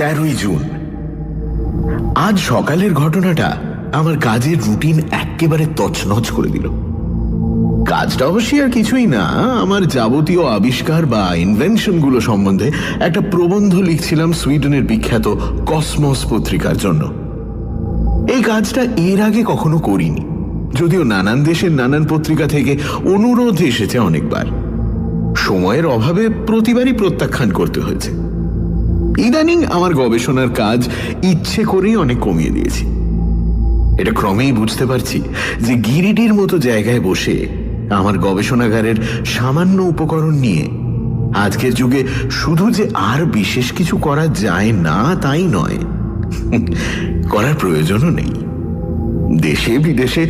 13ই June. আজ সকালের ঘটনাটা আমার কাজের রুটিন একেবারে তছনছ করে দিল। কাজটা অবশ্যই আর কিছুই না, আমার যাবতীয় আবিষ্কার বা ইনভেনশনগুলো সম্বন্ধে একটা প্রবন্ধ লিখছিলাম সুইডেনের বিখ্যাত কসমস পত্রিকার জন্য। এই কাজটা এর আগে কখনো করিনি, যদিও নানান দেশের নানান পত্রিকা থেকে অনুরোধ এসেছে অনেকবার। সময়ের অভাবে প্রতিবারই প্রত্যাখ্যান করতে হয়েছে। ইদানিং আমার গবেষণার কাজ ইচ্ছে করেই অনেক কমিয়ে দিয়েছি। এটা ক্রমেই বুঝতে পারছি যে গিরিডির মতো জায়গায় বসে আমার গবেষণাগারের সামান্য উপকরণ নিয়ে আজকের যুগে শুধু যে আর বিশেষ কিছু করা যায় না তাই নয়, করার প্রয়োজনও নেই। দেশে বিদেশে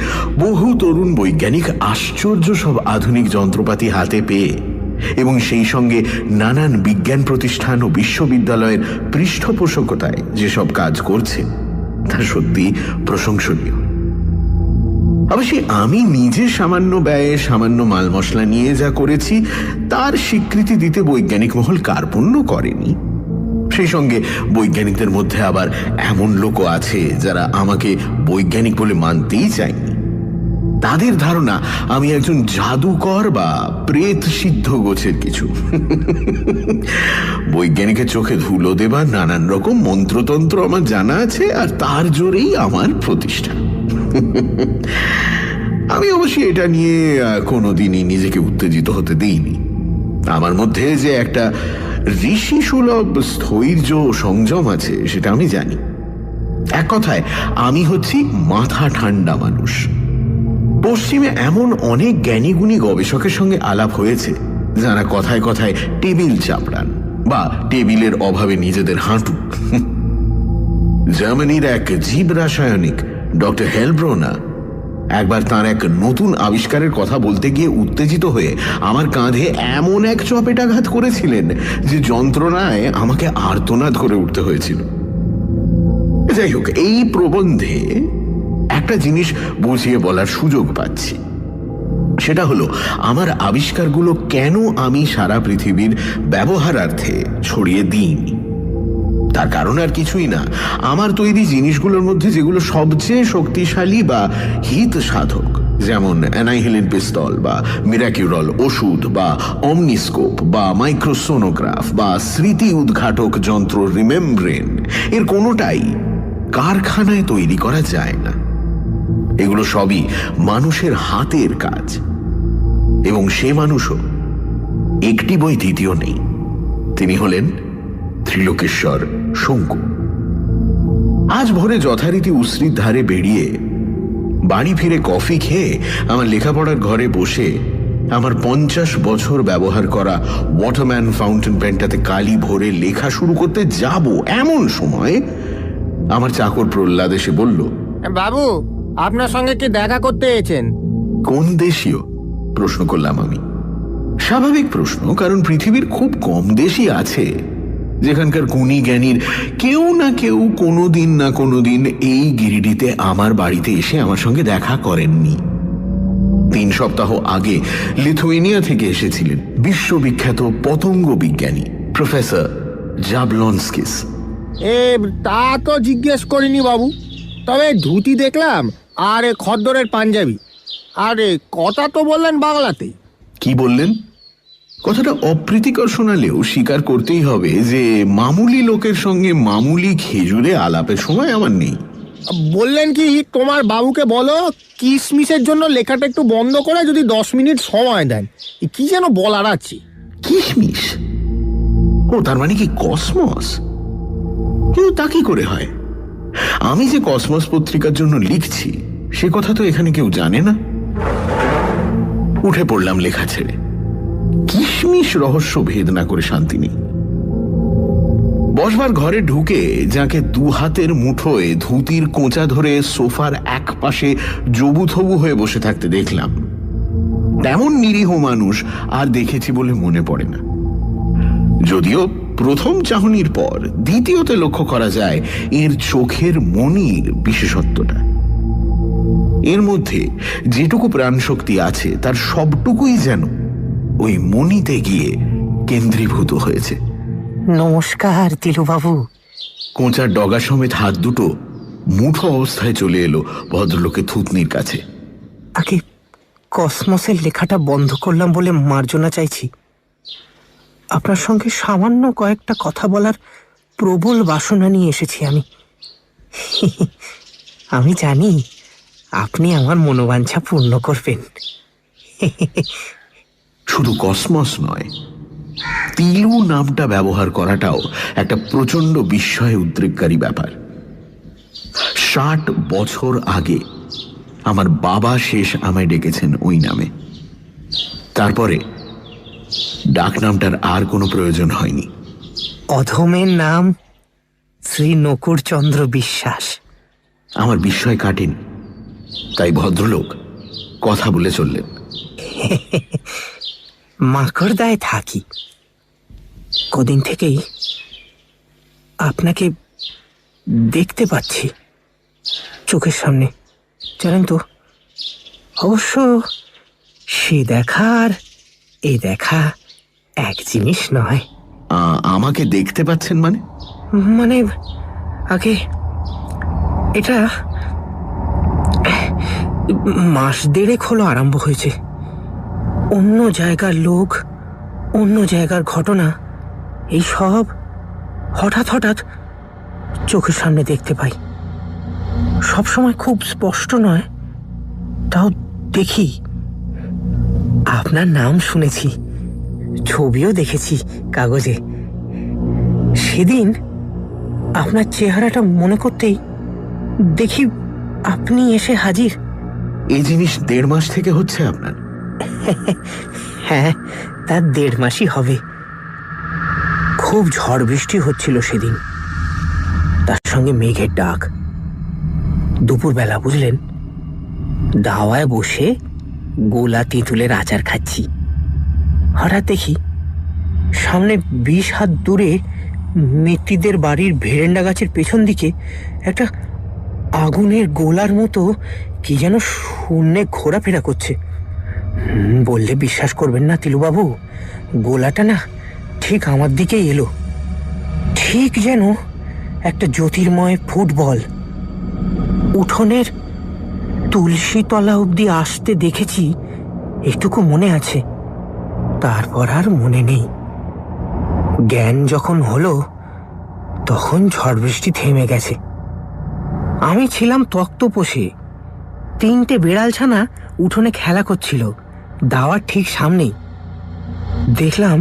বহু তরুণ বৈজ্ঞানিক আশ্চর্য সব আধুনিক যন্ত্রপাতি হাতে পেয়ে এবং সেই সঙ্গে নানান বিজ্ঞান প্রতিষ্ঠান ও বিশ্ববিদ্যালয়ের পৃষ্ঠপোষকতায় যেসব কাজ করছে তা সত্যি প্রশংসনীয়। অবশ্যই আমি নিজে সামান্য ব্যয়ে সামান্য মাল মশলা নিয়ে যা করেছি তার স্বীকৃতি দিতে বৈজ্ঞানিক মহল কার্পণ্য করেনি। সেই সঙ্গে বৈজ্ঞানিকদের মধ্যে আবার এমন লোকও আছে যারা আমাকে বৈজ্ঞানিক বলে মানতেই চায়নি। তাদের ধারণা আমি একজন জাদুকর বা প্রেত সিদ্ধ গোছের কিছু। বৈজ্ঞানিকের চোখে ধুলো দেবার নানান রকম মন্ত্রতন্ত্র আমার জানা আছে, আর তার জোরেই আমার প্রতিষ্ঠা। আমি অবশ্যই এটা নিয়ে কোনোদিনই নিজেকে উত্তেজিত হতে দিইনি। আমার মধ্যে যে একটা ঋষি সুলভ স্থৈর্য সংযম আছে সেটা আমি জানি। এক কথায় আমি হচ্ছি মাথা ঠান্ডা মানুষ। পশ্চিমে এমন অনেক জ্ঞানীগুণী গবেষকের সঙ্গে আলাপ হয়েছে যারা কথায় কথায় টেবিল চাপড়ান বা টেবিলের অভাবে নিজেদের হাঁটু। জার্মানির এক জীব রাসায়নিক ডক্টর হেলব্রোনা একবার তার এক নতুন আবিষ্কারের কথা বলতে গিয়ে উত্তেজিত হয়ে আমার কাঁধে এমন এক চপেটাঘাত করেছিলেন যে যন্ত্রণায় আমাকে আর্তনাদ করে উঠতে হয়েছিল। যাই হোক, এই প্রবন্ধে একটা জিনিস বুঝিয়ে বলার সুযোগ পাচ্ছি। সেটা হলো আমার আবিষ্কারগুলো কেন আমি সারা পৃথিবীর ব্যবহারার্থে ছড়িয়ে দিইনি। তার কারণ আর কিছুই না, আমার তৈরি জিনিসগুলোর মধ্যে যেগুলো সবচেয়ে শক্তিশালী বা হিত সাধক, যেমন অ্যানাইহিলিন পিস্তল বা মিরাকিউরল ওষুধ বা অমনিস্কোপ বা মাইক্রোসোনোগ্রাফ বা স্মৃতি উদ্ঘাটক যন্ত্র রিমেমব্রেন, এর কোনোটাই কারখানায় তৈরি করা যায় না। এগুলো সবই মানুষের হাতের কাজ, এবং সে মানুষও একটি বই দ্বিতীয় নেই। তিনি হলেন ত্রিলোকেশ্বর শঙ্কু। আজ ভোরে যথারীতি উসরির ধারে বেরিয়ে বাড়ি ফিরে কফি খেয়ে আমার লেখাপড়ার ঘরে বসে আমার 50 বছর ব্যবহার করা ওয়াটারম্যান ফাউন্টেন পেনটাতে কালি ভরে লেখা শুরু করতে যাব এমন সময় আমার চাকর প্রহ্লাদ এসে বলল, বাবু, আপনার সঙ্গে কি দেখা করতে এসেছেন? কোন দেশীয়? প্রশ্ন করলাম আমি। স্বাভাবিক প্রশ্ন, কারণ পৃথিবীর খুব কম দেশই আছে যেখানকার গুণী জ্ঞানীর কেউ না কেউ কোনোদিন না কোনোদিন এই গিরিডিতে আমার বাড়িতে এসে আমার সঙ্গে দেখা করেননি। 3 সপ্তাহ আগে লিথুয়েনিয়া থেকে এসেছিলেন বিশ্ববিখ্যাত পতঙ্গ বিজ্ঞানী প্রফেসর জাবলনস্কিস। তা তো জিজ্ঞেস করিনি বাবু, তবে ধুতি দেখলাম আর খদ্দরের পাঞ্জাবি, আরে কথা তো বললেন বাংলাতে। কি বললেন? কথাটা অপ্রীতিকর শোনালেও স্বীকার করতেই হবে যে মামুলি লোকের সঙ্গে মামুলি খেজুরে আলাপের সময় আমার নেই। বললেন কি, তোমার বাবুকে বলো কিসমিসের জন্য লেখাটা একটু বন্ধ করে যদি 10 মিনিট সময় দেন। কি যেন বলার আছে। কিসমিস? ও, তার মানে কি কসমস? কিন্তু তা কি করে হয়? আমি যে কসমস পত্রিকার জন্য লিখছি সে কথা তো এখানে কেউ জানে না। উঠে পড়লাম লেখা ছেড়ে। কিশমিশ রহস্য ভেদ না করে শান্তি নেই। বসবার ঘরে ঢুকে যাকে 2 হাতের মুঠোয় ধুতির কোঁচা ধরে সোফার এক পাশে জবুথবু হয়ে বসে থাকতে দেখলাম, তেমন নিরীহ মানুষ আর দেখেছি বলে মনে পড়ে না। যদিও প্রথম চাহনির পর দ্বিতীয়তে লক্ষ্য করা যায় এর চোখের মনির বিশেষত্বটা। এর মধ্যে যেটুকু প্রাণশক্তি আছে তার সবটুকুই যেন ওই মনিতে গিয়ে কেন্দ্রীভূত হয়েছে। নমস্কার দিলুবাবু, কোঁচার ডগা সমেত হাত দুটো মুঠো অবস্থায় চলে এলো ভদ্রলোকের থুতনির কাছে। আগে কসমসের লেখাটা বন্ধ করলাম বলে মার্জনা চাইছি। আপনার সঙ্গে সামান্য কয়েকটা কথা বলার প্রবল বাসনা নিয়ে এসেছি আমি। আমি জানি আপনি আমার মনোবাঞ্ছা পূর্ণ করবেন। শুধু কসমস নয়, তিলু নামটা ব্যবহার করাটাও একটা প্রচন্ড বিস্ময় উদ্রেককারী ব্যাপার। 60 বছর আগে আমার বাবা শেষ আমায় ডেকেছেন ওই নামে। তারপরে ডাক নামটার আর কোনো প্রয়োজন হয়নি। অধমের নাম শ্রী নকুড়চন্দ্র বিশ্বাস। আমার বিস্ময় কাটেনি, তাই ভদ্রলোক কথা বলে চললেন। মাকড়দায় থাকি, কদিন থেকেই আপনাকে দেখতে পাচ্ছি চোখের সামনে, জানেন তো। অবশ্য সে দেখার এ দেখা এক জিনিস নয়। আমাকে দেখতে পাচ্ছেন মানে? মানে আগে এটা মাস দেড়েক হলো আরম্ভ হয়েছে। অন্য জায়গার লোক, অন্য জায়গার ঘটনা, এই সব হঠাৎ হঠাৎ চোখের সামনে দেখতে পাই। সবসময় খুব স্পষ্ট নয়, তাও দেখি। আপনার নাম শুনেছি, ছবিও দেখেছি কাগজে। সেদিন আপনার চেহারাটা মনে করতেই দেখি আপনি এসে হাজির। এই জিনিস 1.5 মাস থেকে হচ্ছে আপনার? হ্যাঁ, তার 1.5 মাসই হবে। খুব ঝড় বৃষ্টি হচ্ছিল সেদিন, তার সঙ্গে মেঘের ডাক। দুপুরবেলা বুঝলেন, দাওয়ায় বসে গোলা তেঁতুলের আচার খাচ্ছি। হঠাৎ দেখি সামনে 20 হাত দূরে মিত্তিদের বাড়ির ভেরেন্ডা গাছের পেছন দিকে একটা আগুনের গোলার মতো কি যেন শূন্যে ঘোরাফেরা করছে। বললে বিশ্বাস করবেন না তিলুবাবু, গোলাটা না ঠিক আমার দিকেই এলো, ঠিক যেন একটা জ্যোতির্ময় ফুটবল। উঠোনের তুলসীতলা অবধি আসতে দেখেছি, এটুকু মনে আছে। তারপর আর মনে নেই। জ্ঞান যখন হলো তখন ঝড় বৃষ্টি থেমে গেছে। আমি ছিলাম তক্তপোষে। 3টে বেড়ালছানা উঠোনে খেলা করছিল দাওয়ার ঠিক সামনেই। দেখলাম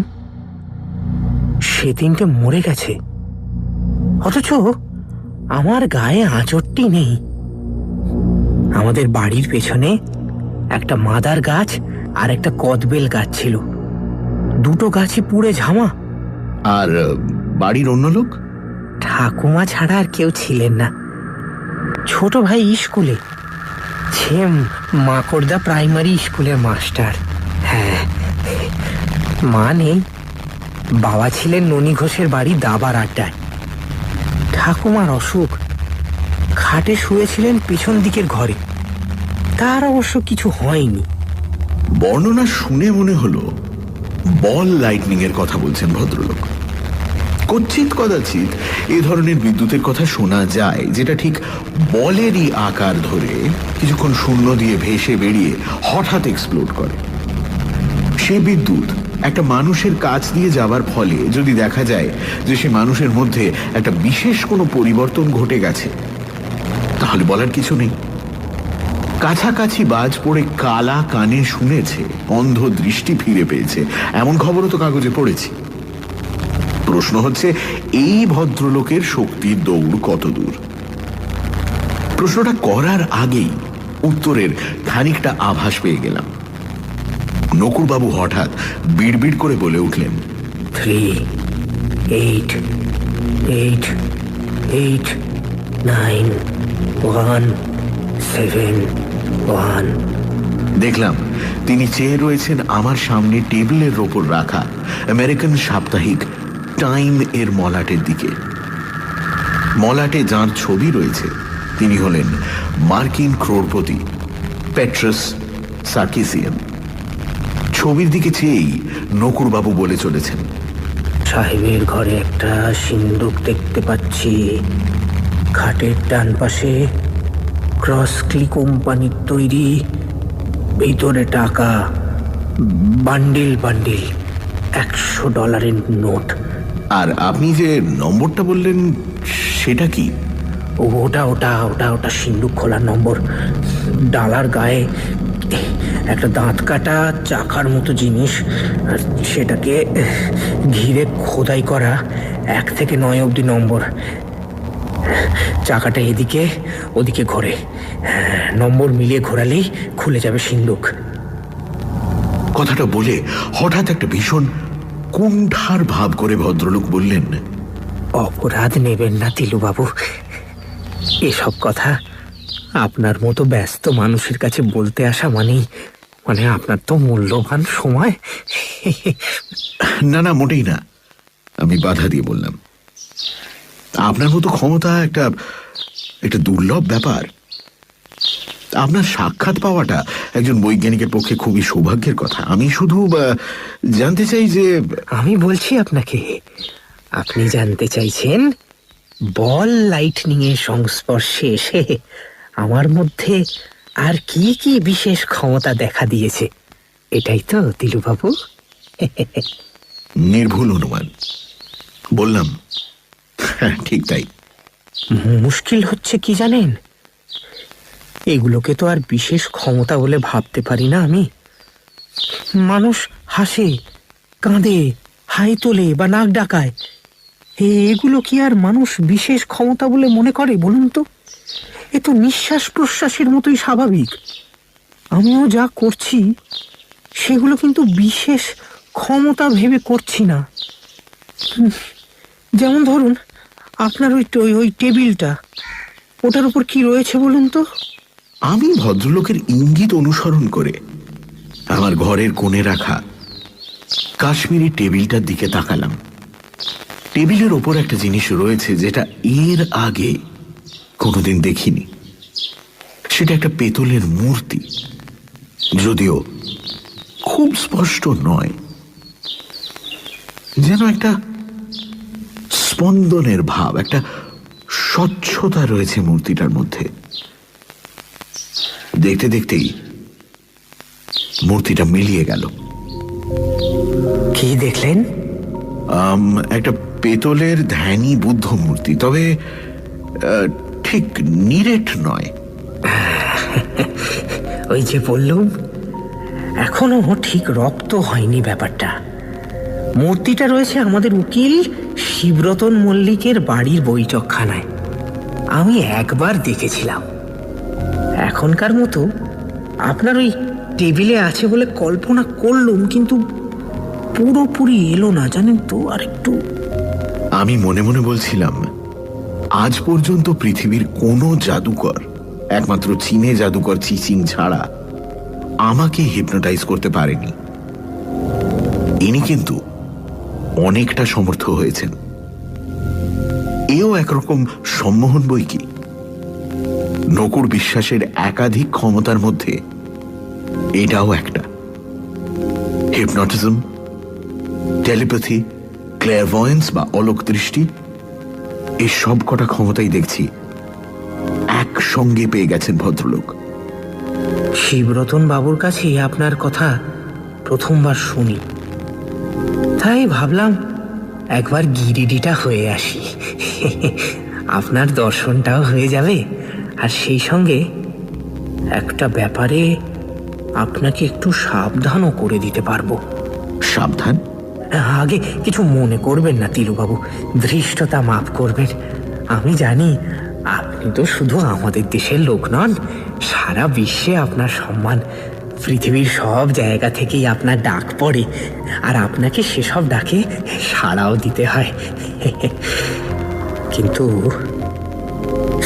সে 3টে মরে গেছে, অথচ আমার গায়ে আঁচড়টি নেই। আমাদের বাড়ির পেছনে একটা মাদার গাছ আর একটা কদবেল গাছ ছিল, দুটো গাছই পুড়ে ঝামা। আর বাড়ির অন্য লোক? ঠাকুমা ছাড়া আর কেউ ছিলেন না। ছোট ভাই স্কুলে, ছেম মাকড়দা প্রাইমারি স্কুলের মাস্টার। হ্যাঁ, মা নেই, বাবা ছিলেন ননী ঘোষের বাড়ি দাবার আড্ডায়। ঠাকুমার অসুখ, খাটে শুয়েছিলেন পিছন দিকের ঘরে। তার অবশ্য কিছু হয়নি। বর্ণনা শুনে মনে হলো বল লাইটনিং এর কথা বলছেন ভদ্রলোক। কচ্ছিত কদাচিৎ এ ধরনের বিদ্যুতের কথা শোনা যায়, যেটা ঠিক বলেরই আকার ধরে কিছুক্ষণ শূন্য দিয়ে ভেসে বেরিয়ে হঠাৎ এক্সপ্লোড করে। সে বিদ্যুৎ একটা মানুষের কাছ দিয়ে যাবার ফলে যদি দেখা যায় যে সে মানুষের মধ্যে একটা বিশেষ কোনো পরিবর্তন ঘটে গেছে, তাহলে বলার কিছু নেই। কাছাকাছি বাজ পড়ে কালা কানে শুনেছে, অন্ধ দৃষ্টি ফিরে পেয়েছে, এমন খবরও তো কাগজে পড়েছি। প্রশ্ন হচ্ছে, এই ভদ্রলোকের শক্তির দৌড় কত দূর? প্রশ্নটা করার আগেই উত্তরের খানিকটা আভাস পেয়ে গেলাম। নকুরবাবু হঠাৎ বিড়বিড় করে বলে উঠলেন, 3, 8, 8, 8, 9, 1, 7, 1। দেখলাম তিনি চেয়ে রয়েছেন আমার সামনে টেবিলের ওপর রাখা আমেরিকান সাপ্তাহিক টাইম এর মলাটের দিকে। মলাটে যার ছবি রয়েছে তিনি হলেন মার্কিন ক্রোড়পতি পেট্রাস সার্কিসিয়ান। ছবির দিকে চেয়েই নকুরবাবু বলে চলেছেন, সাহেবের ঘরে একটা সিন্দুক দেখতে পাচ্ছি। খাটের ডান পাশে ক্রসক্লি কোম্পানির তৈরি, ভিতরে টাকা, বান্ডিল বান্ডিল, $100 নোট। আর আপনি যে নম্বরটা বললেন সেটা কি? ওটা ওটা ওটা ওটা সিন্দুক খোলার নম্বর। ডালার গায়ে একটা দাঁত কাটা চাকার মতো জিনিস, আর সেটাকে ঘিরে খোদাই করা 1 থেকে 9 অবধি নম্বর। চাকাটা এদিকে ওদিকে ঘোরে, নম্বর মিলিয়ে ঘোরালেই খুলে যাবে সিন্দুক। কথাটা বলে হঠাৎ একটা ভীষণ কুণ্ঠার ভাব করে ভদ্রলোক বললেন, অপরাধ নেবেন না তিলুবাবু, এসব কথা আপনার মতো ব্যস্ত মানুষের কাছে বলতে আসা মানে আপনার তো মূল্যবান সময়। না না, মোটেই না। আমি বাধা দিয়ে বললাম, আপনার মতো ক্ষমতা একটা দুর্লভ ব্যাপার। আপনার সাক্ষাৎ পাওয়াটা একজন বৈজ্ঞানিকের পক্ষে খুবই সৌভাগ্যের কথা। আমি শুধু জানতে চাই যে... আমি বলছি আপনাকে, আপনি জানতে চাইছেন বল লাইটনিং এর সংস্পর্শে এসে আমার মধ্যে আর কি কি বিশেষ ক্ষমতা দেখা দিয়েছে, এটাই তো তিলুবাবু? নির্ভুল অনুমান। বললাম, হ্যাঁ ঠিক তাই। মুশকিল হচ্ছে কি জানেন, এগুলোকে তো আর বিশেষ ক্ষমতা বলে ভাবতে পারি না আমি। মানুষ হাসে, কাঁদে, হাই তোলে বা নাক ডাকায়, এগুলো কি আর মানুষ বিশেষ ক্ষমতা বলে মনে করে বলুন তো? এ তো নিঃশ্বাস প্রশ্বাসের মতোই স্বাভাবিক। আমিও যা করছি সেগুলো কিন্তু বিশেষ ক্ষমতা ভেবে করছি না। যেমন ধরুন আপনার ওই টেবিলটা, ওটার উপর কি রয়েছে বলুন তো? আমি ভদ্রলোকের ইঙ্গিত অনুসরণ করে আমার ঘরের কোণে রাখা কাশ্মীরি টেবিলটার দিকে তাকালাম। টেবিলের ওপর একটা জিনিস রয়েছে যেটা এর আগে কোনোদিন দেখিনি। সেটা একটা পেতলের মূর্তি, যদিও খুব স্পষ্ট নয়। যেন একটা স্পন্দনের ভাব, একটা স্বচ্ছতা রয়েছে মূর্তিটার মধ্যে। দেখতে দেখতেই মূর্তিটা মিলিয়ে গেল। কি দেখলেন? একটা পেতলের ধ্যানী বুদ্ধ মূর্তি, তবে ঠিক নিরেট নয়। ওই যে বললুম, এখনো ঠিক রপ্ত হয়নি ব্যাপারটা। মূর্তিটা রয়েছে আমাদের উকিল শিবরতন মল্লিকের বাড়ির বৈঠকখানায়। আমি একবার দেখেছিলাম। এখনকার মতো আপনার ওই টেবিলে আছে বলে কল্পনা করলুম, কিন্তু পুরোপুরি এলো না জানেন তো। আর একটু আমি মনে মনে বলছিলাম, আজ পর্যন্ত পৃথিবীর কোনো জাদুকর, একমাত্র চীনে জাদুকর চিচিং ছাড়া, আমাকে হিপনোটাইজ করতে পারেনি। ইনি কিন্তু অনেকটা সমর্থ হয়েছেন। এও একরকম সম্মোহন বই কি। নকুর বিশ্বাসের একাধিক ক্ষমতার মধ্যে এটাও একটা। হিপনোটিজম, টেলিপ্যাথি, ক্লেয়ারভয়েন্স বা অলোক দৃষ্টি, এই সব কটা ক্ষমতাই দেখছি একসঙ্গে পেয়ে গেছেন ভদ্রলোক। শিবরতন বাবুর কাছে আপনার কথা প্রথমবার শুনি, তাই ভাবলাম একবার গিরিডিটা হয়ে আসি। আপনার দর্শনটাও হয়ে যাবে, আর সেই সঙ্গে একটা ব্যাপারে আপনাকে একটু সাবধানও করে দিতে পারবো। সাবধান? আগে কিছু মনে করবেন না তিলুবাবু, ধৃষ্টতা মাফ করবেন। আমি জানি আপনি তো শুধু আমাদের দেশের লোক নন, সারা বিশ্বে আপনার সম্মান। পৃথিবীর সব জায়গা থেকেই আপনার ডাক পড়ে, আর আপনাকে সেসব ডাকে সাড়াও দিতে হয়। কিন্তু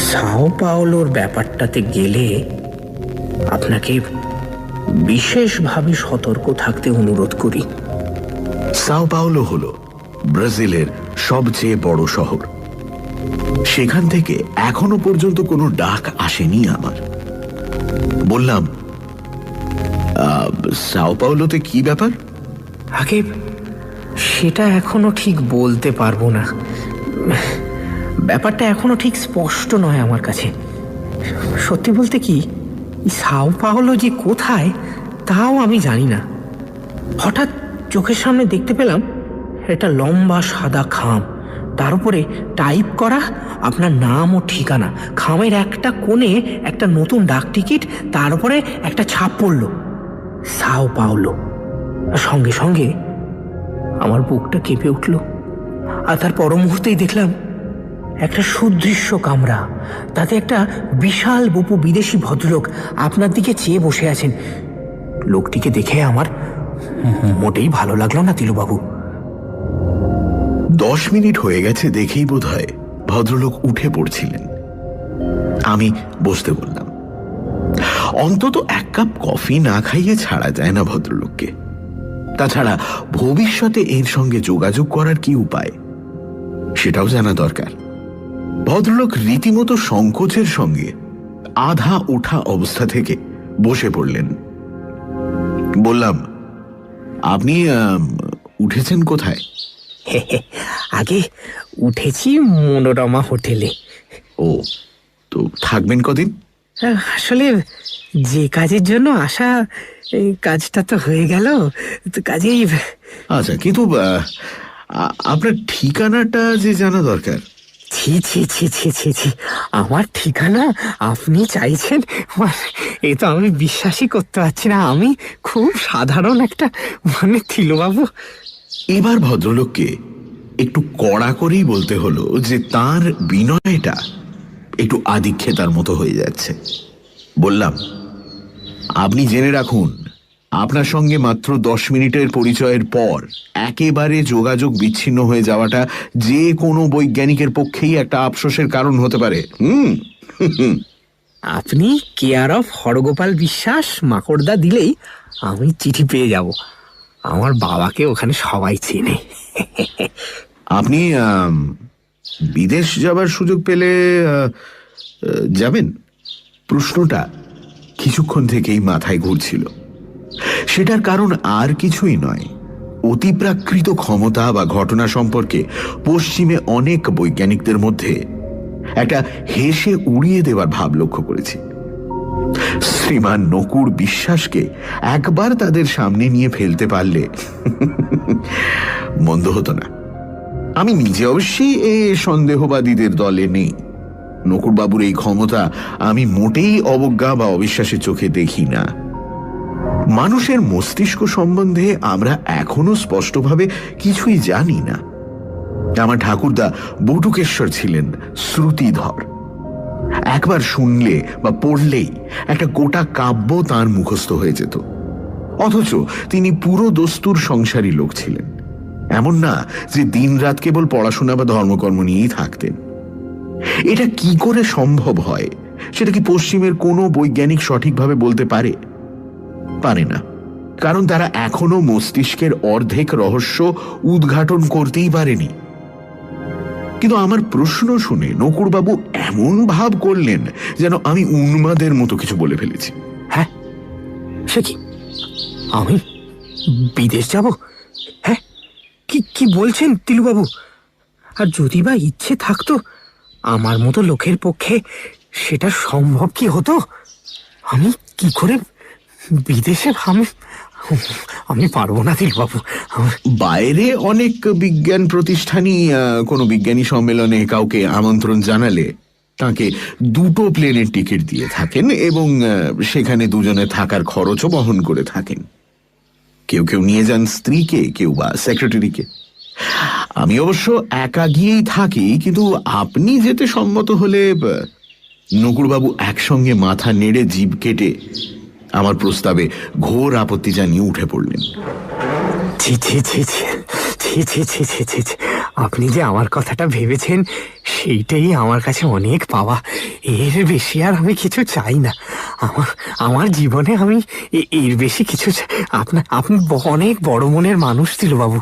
সাও পাওলোর ব্যাপারটাতে গেলে আপনাকে বিশেষভাবে সতর্ক থাকতে অনুরোধ করি। সাও পাওলো হল ব্রাজিলের সবচেয়ে বড় শহর। সেখান থেকে এখনো পর্যন্ত কোনো ডাক আসেনি আমার। বললাম, সাও পাওলোতে কি ব্যাপার? আগে সেটা এখনো ঠিক বলতে পারবো না। ব্যাপারটা এখনো ঠিক স্পষ্ট নয় আমার কাছে। সত্যি বলতে কি, সাও পাওলো যে কোথায় তাও আমি জানি না। হঠাৎ চোখের সামনে দেখতে পেলাম একটা লম্বা সাদা খাম, তার উপরে টাইপ করা আপনার নাম ও ঠিকানা। খামের একটা কোণে একটা নতুন ডাক টিকিট, তার উপরে একটা ছাপ পড়ল, সাও পাওলো। আর সঙ্গে সঙ্গে আমার বুকটা কেঁপে উঠল। আর তার পর মুহূর্তেই দেখলাম একটা সুদৃশ্য কামরা, তাতে একটা বিশাল বপু বিদেশি ভদ্রলোক আপনার দিকে চেয়ে বসে আছেন। লোকটিকে দেখে আমার মোটেই ভালো লাগলো না তিলুবাবু। 10 মিনিট হয়ে গেছে দেখেই বোধ হয় ভদ্রলোক উঠে পড়ছিলেন। আমি বসতে বললাম। অন্তত 1 কাপ কফি না খাইয়ে ছাড়া যায় না ভদ্রলোককে। তাছাড়া ভবিষ্যতে এর সঙ্গে যোগাযোগ করার কি উপায় সেটাও জানা দরকার। ভদ্রলোক রীতিমতো সংকোচের সঙ্গে আধা ওঠা অবস্থা থেকে বসে পড়লেন। বললাম, আপনি উঠেছেন কোথায়? আগে উঠেছি মনোরমা হোটেলে। ও, তো থাকবেন কদিন? আসলে যে কাজের জন্য আসা, এই কাজটা তো হয়ে গেল, তো কাজেই। আচ্ছা, কিন্তু আপনার ঠিকানাটা যে জানা দরকার। ছি ছি ছি ছি ছি ছি, আমার ঠিকানা আপনি চাইছেন? এ তো আমি বিশ্বাসই করতে পারছি না। আমি খুব সাধারণ একটা তিলুবাবু। এবার ভদ্রলোককে একটু কড়া করেই বলতে হলো যে তার বিনয়টা একটু আদিক্ষেতার মতো হয়ে যাচ্ছে। বললাম, আপনি জেনে রাখুন, আপনার সঙ্গে মাত্র 10 মিনিটের পরিচয়ের পর একেবারে যোগাযোগ বিচ্ছিন্ন হয়ে যাওয়াটা যে কোনো বৈজ্ঞানিকের পক্ষেই একটা আফসোসের কারণ হতে পারে। আপনি কেয়ার অফ হরগোপাল বিশ্বাস মাকড়দা দিলেই আমি চিঠি পেয়ে যাব। আমার বাবাকে ওখানে সবাই চেনে। আপনি বিদেশ যাবার সুযোগ পেলে যাবেন? প্রশ্নটা কিছুক্ষণ থেকেই মাথায় ঘুরছিল। সেটার কারণ আর কিছুই নয়, অতিপ্রাকৃত ক্ষমতা বা ঘটনা সম্পর্কে পশ্চিমে অনেক বৈজ্ঞানিকদের মধ্যে একটা হেসে উড়িয়ে দেওয়ার ভাব লক্ষ্য করেছি। শ্রীমান নকুড় বিশ্বাসকে একবার তাদের সামনে নিয়ে ফেলতে পারলে মন্দ হতো না। আমি নিজে অবশ্যই এ সন্দেহবাদীদের দলে নেই। নকুড়বাবুর এই ক্ষমতা আমি মোটেই অবজ্ঞা বা অবিশ্বাসের চোখে দেখি না। মানুষের মস্তিষ্ক সম্বন্ধে আমরা এখনো স্পষ্টভাবে কিছুই জানি না। আমার ঠাকুরদা বটুকেশ্বর ছিলেন শ্রুতিধর। একবার শুনলে বা পড়লেই একটা গোটা কাব্য তাঁর মুখস্থ হয়ে যেত। অথচ তিনি পুরো দস্তুর সংসারী লোক ছিলেন। এমন না যে দিনরাত কেবল পড়াশোনা বা ধর্মকর্ম নিয়েই থাকতেন। এটা কি করে সম্ভব হয় সেটা কি পশ্চিমের কোনো বৈজ্ঞানিক সঠিকভাবে বলতে পারে? পারে না, কারণ তারা এখনো মস্তিষ্কের অর্ধেক রহস্য উদ্ঘাটন করতেই পারেনি। কিন্তু আমার প্রশ্ন শুনে নকুড়বাবু এমন ভাব করলেন যেন আমি উন্মাদের মতো কিছু বলে ফেলেছি। হ্যাঁ, সে কি? আমি বিদেশ যাব? হ্যাঁ, কি কি বলছেন তিলুবাবু? আর যদি বা ইচ্ছে থাকতো, আমার মতো লোকের পক্ষে সেটা সম্ভব কি হতো? আমি কি করে বিদেশে? আমি পারবো না তিলুবাবু। বাইরে অনেক বিজ্ঞান প্রতিষ্ঠানই কোনো বিজ্ঞানী সম্মেলনে কাউকে আমন্ত্রণ জানালে তাকে 2টো প্লেনের টিকিট দিয়ে থাকেন এবং সেখানে দুজনে থাকার খরচও বহন করে থাকেন। কেউ কেউ নিয়ে যান স্ত্রীকে, কেউ বা সেক্রেটারিকে। আমি অবশ্য একা গিয়েই থাকি, কিন্তু আপনি যেতে সম্মত হলে। নকুড়বাবু একসঙ্গে মাথা নেড়ে জিভ কেটে আমার প্রস্তাবে ঘোর আপত্তি জানিয়ে উঠে পড়লেন। ছি ছি ছি ছি ছি ছি ছি ছি ছি ছি, আপনি যে আমার কথাটা ভেবেছেন সেইটাই আমার কাছে অনেক পাওয়া। এর বেশি আর আমি কিছু চাই না। আমার জীবনে আমি এর বেশি কিছু আপনি অনেক বড় মনের মানুষ তিলুবাবু।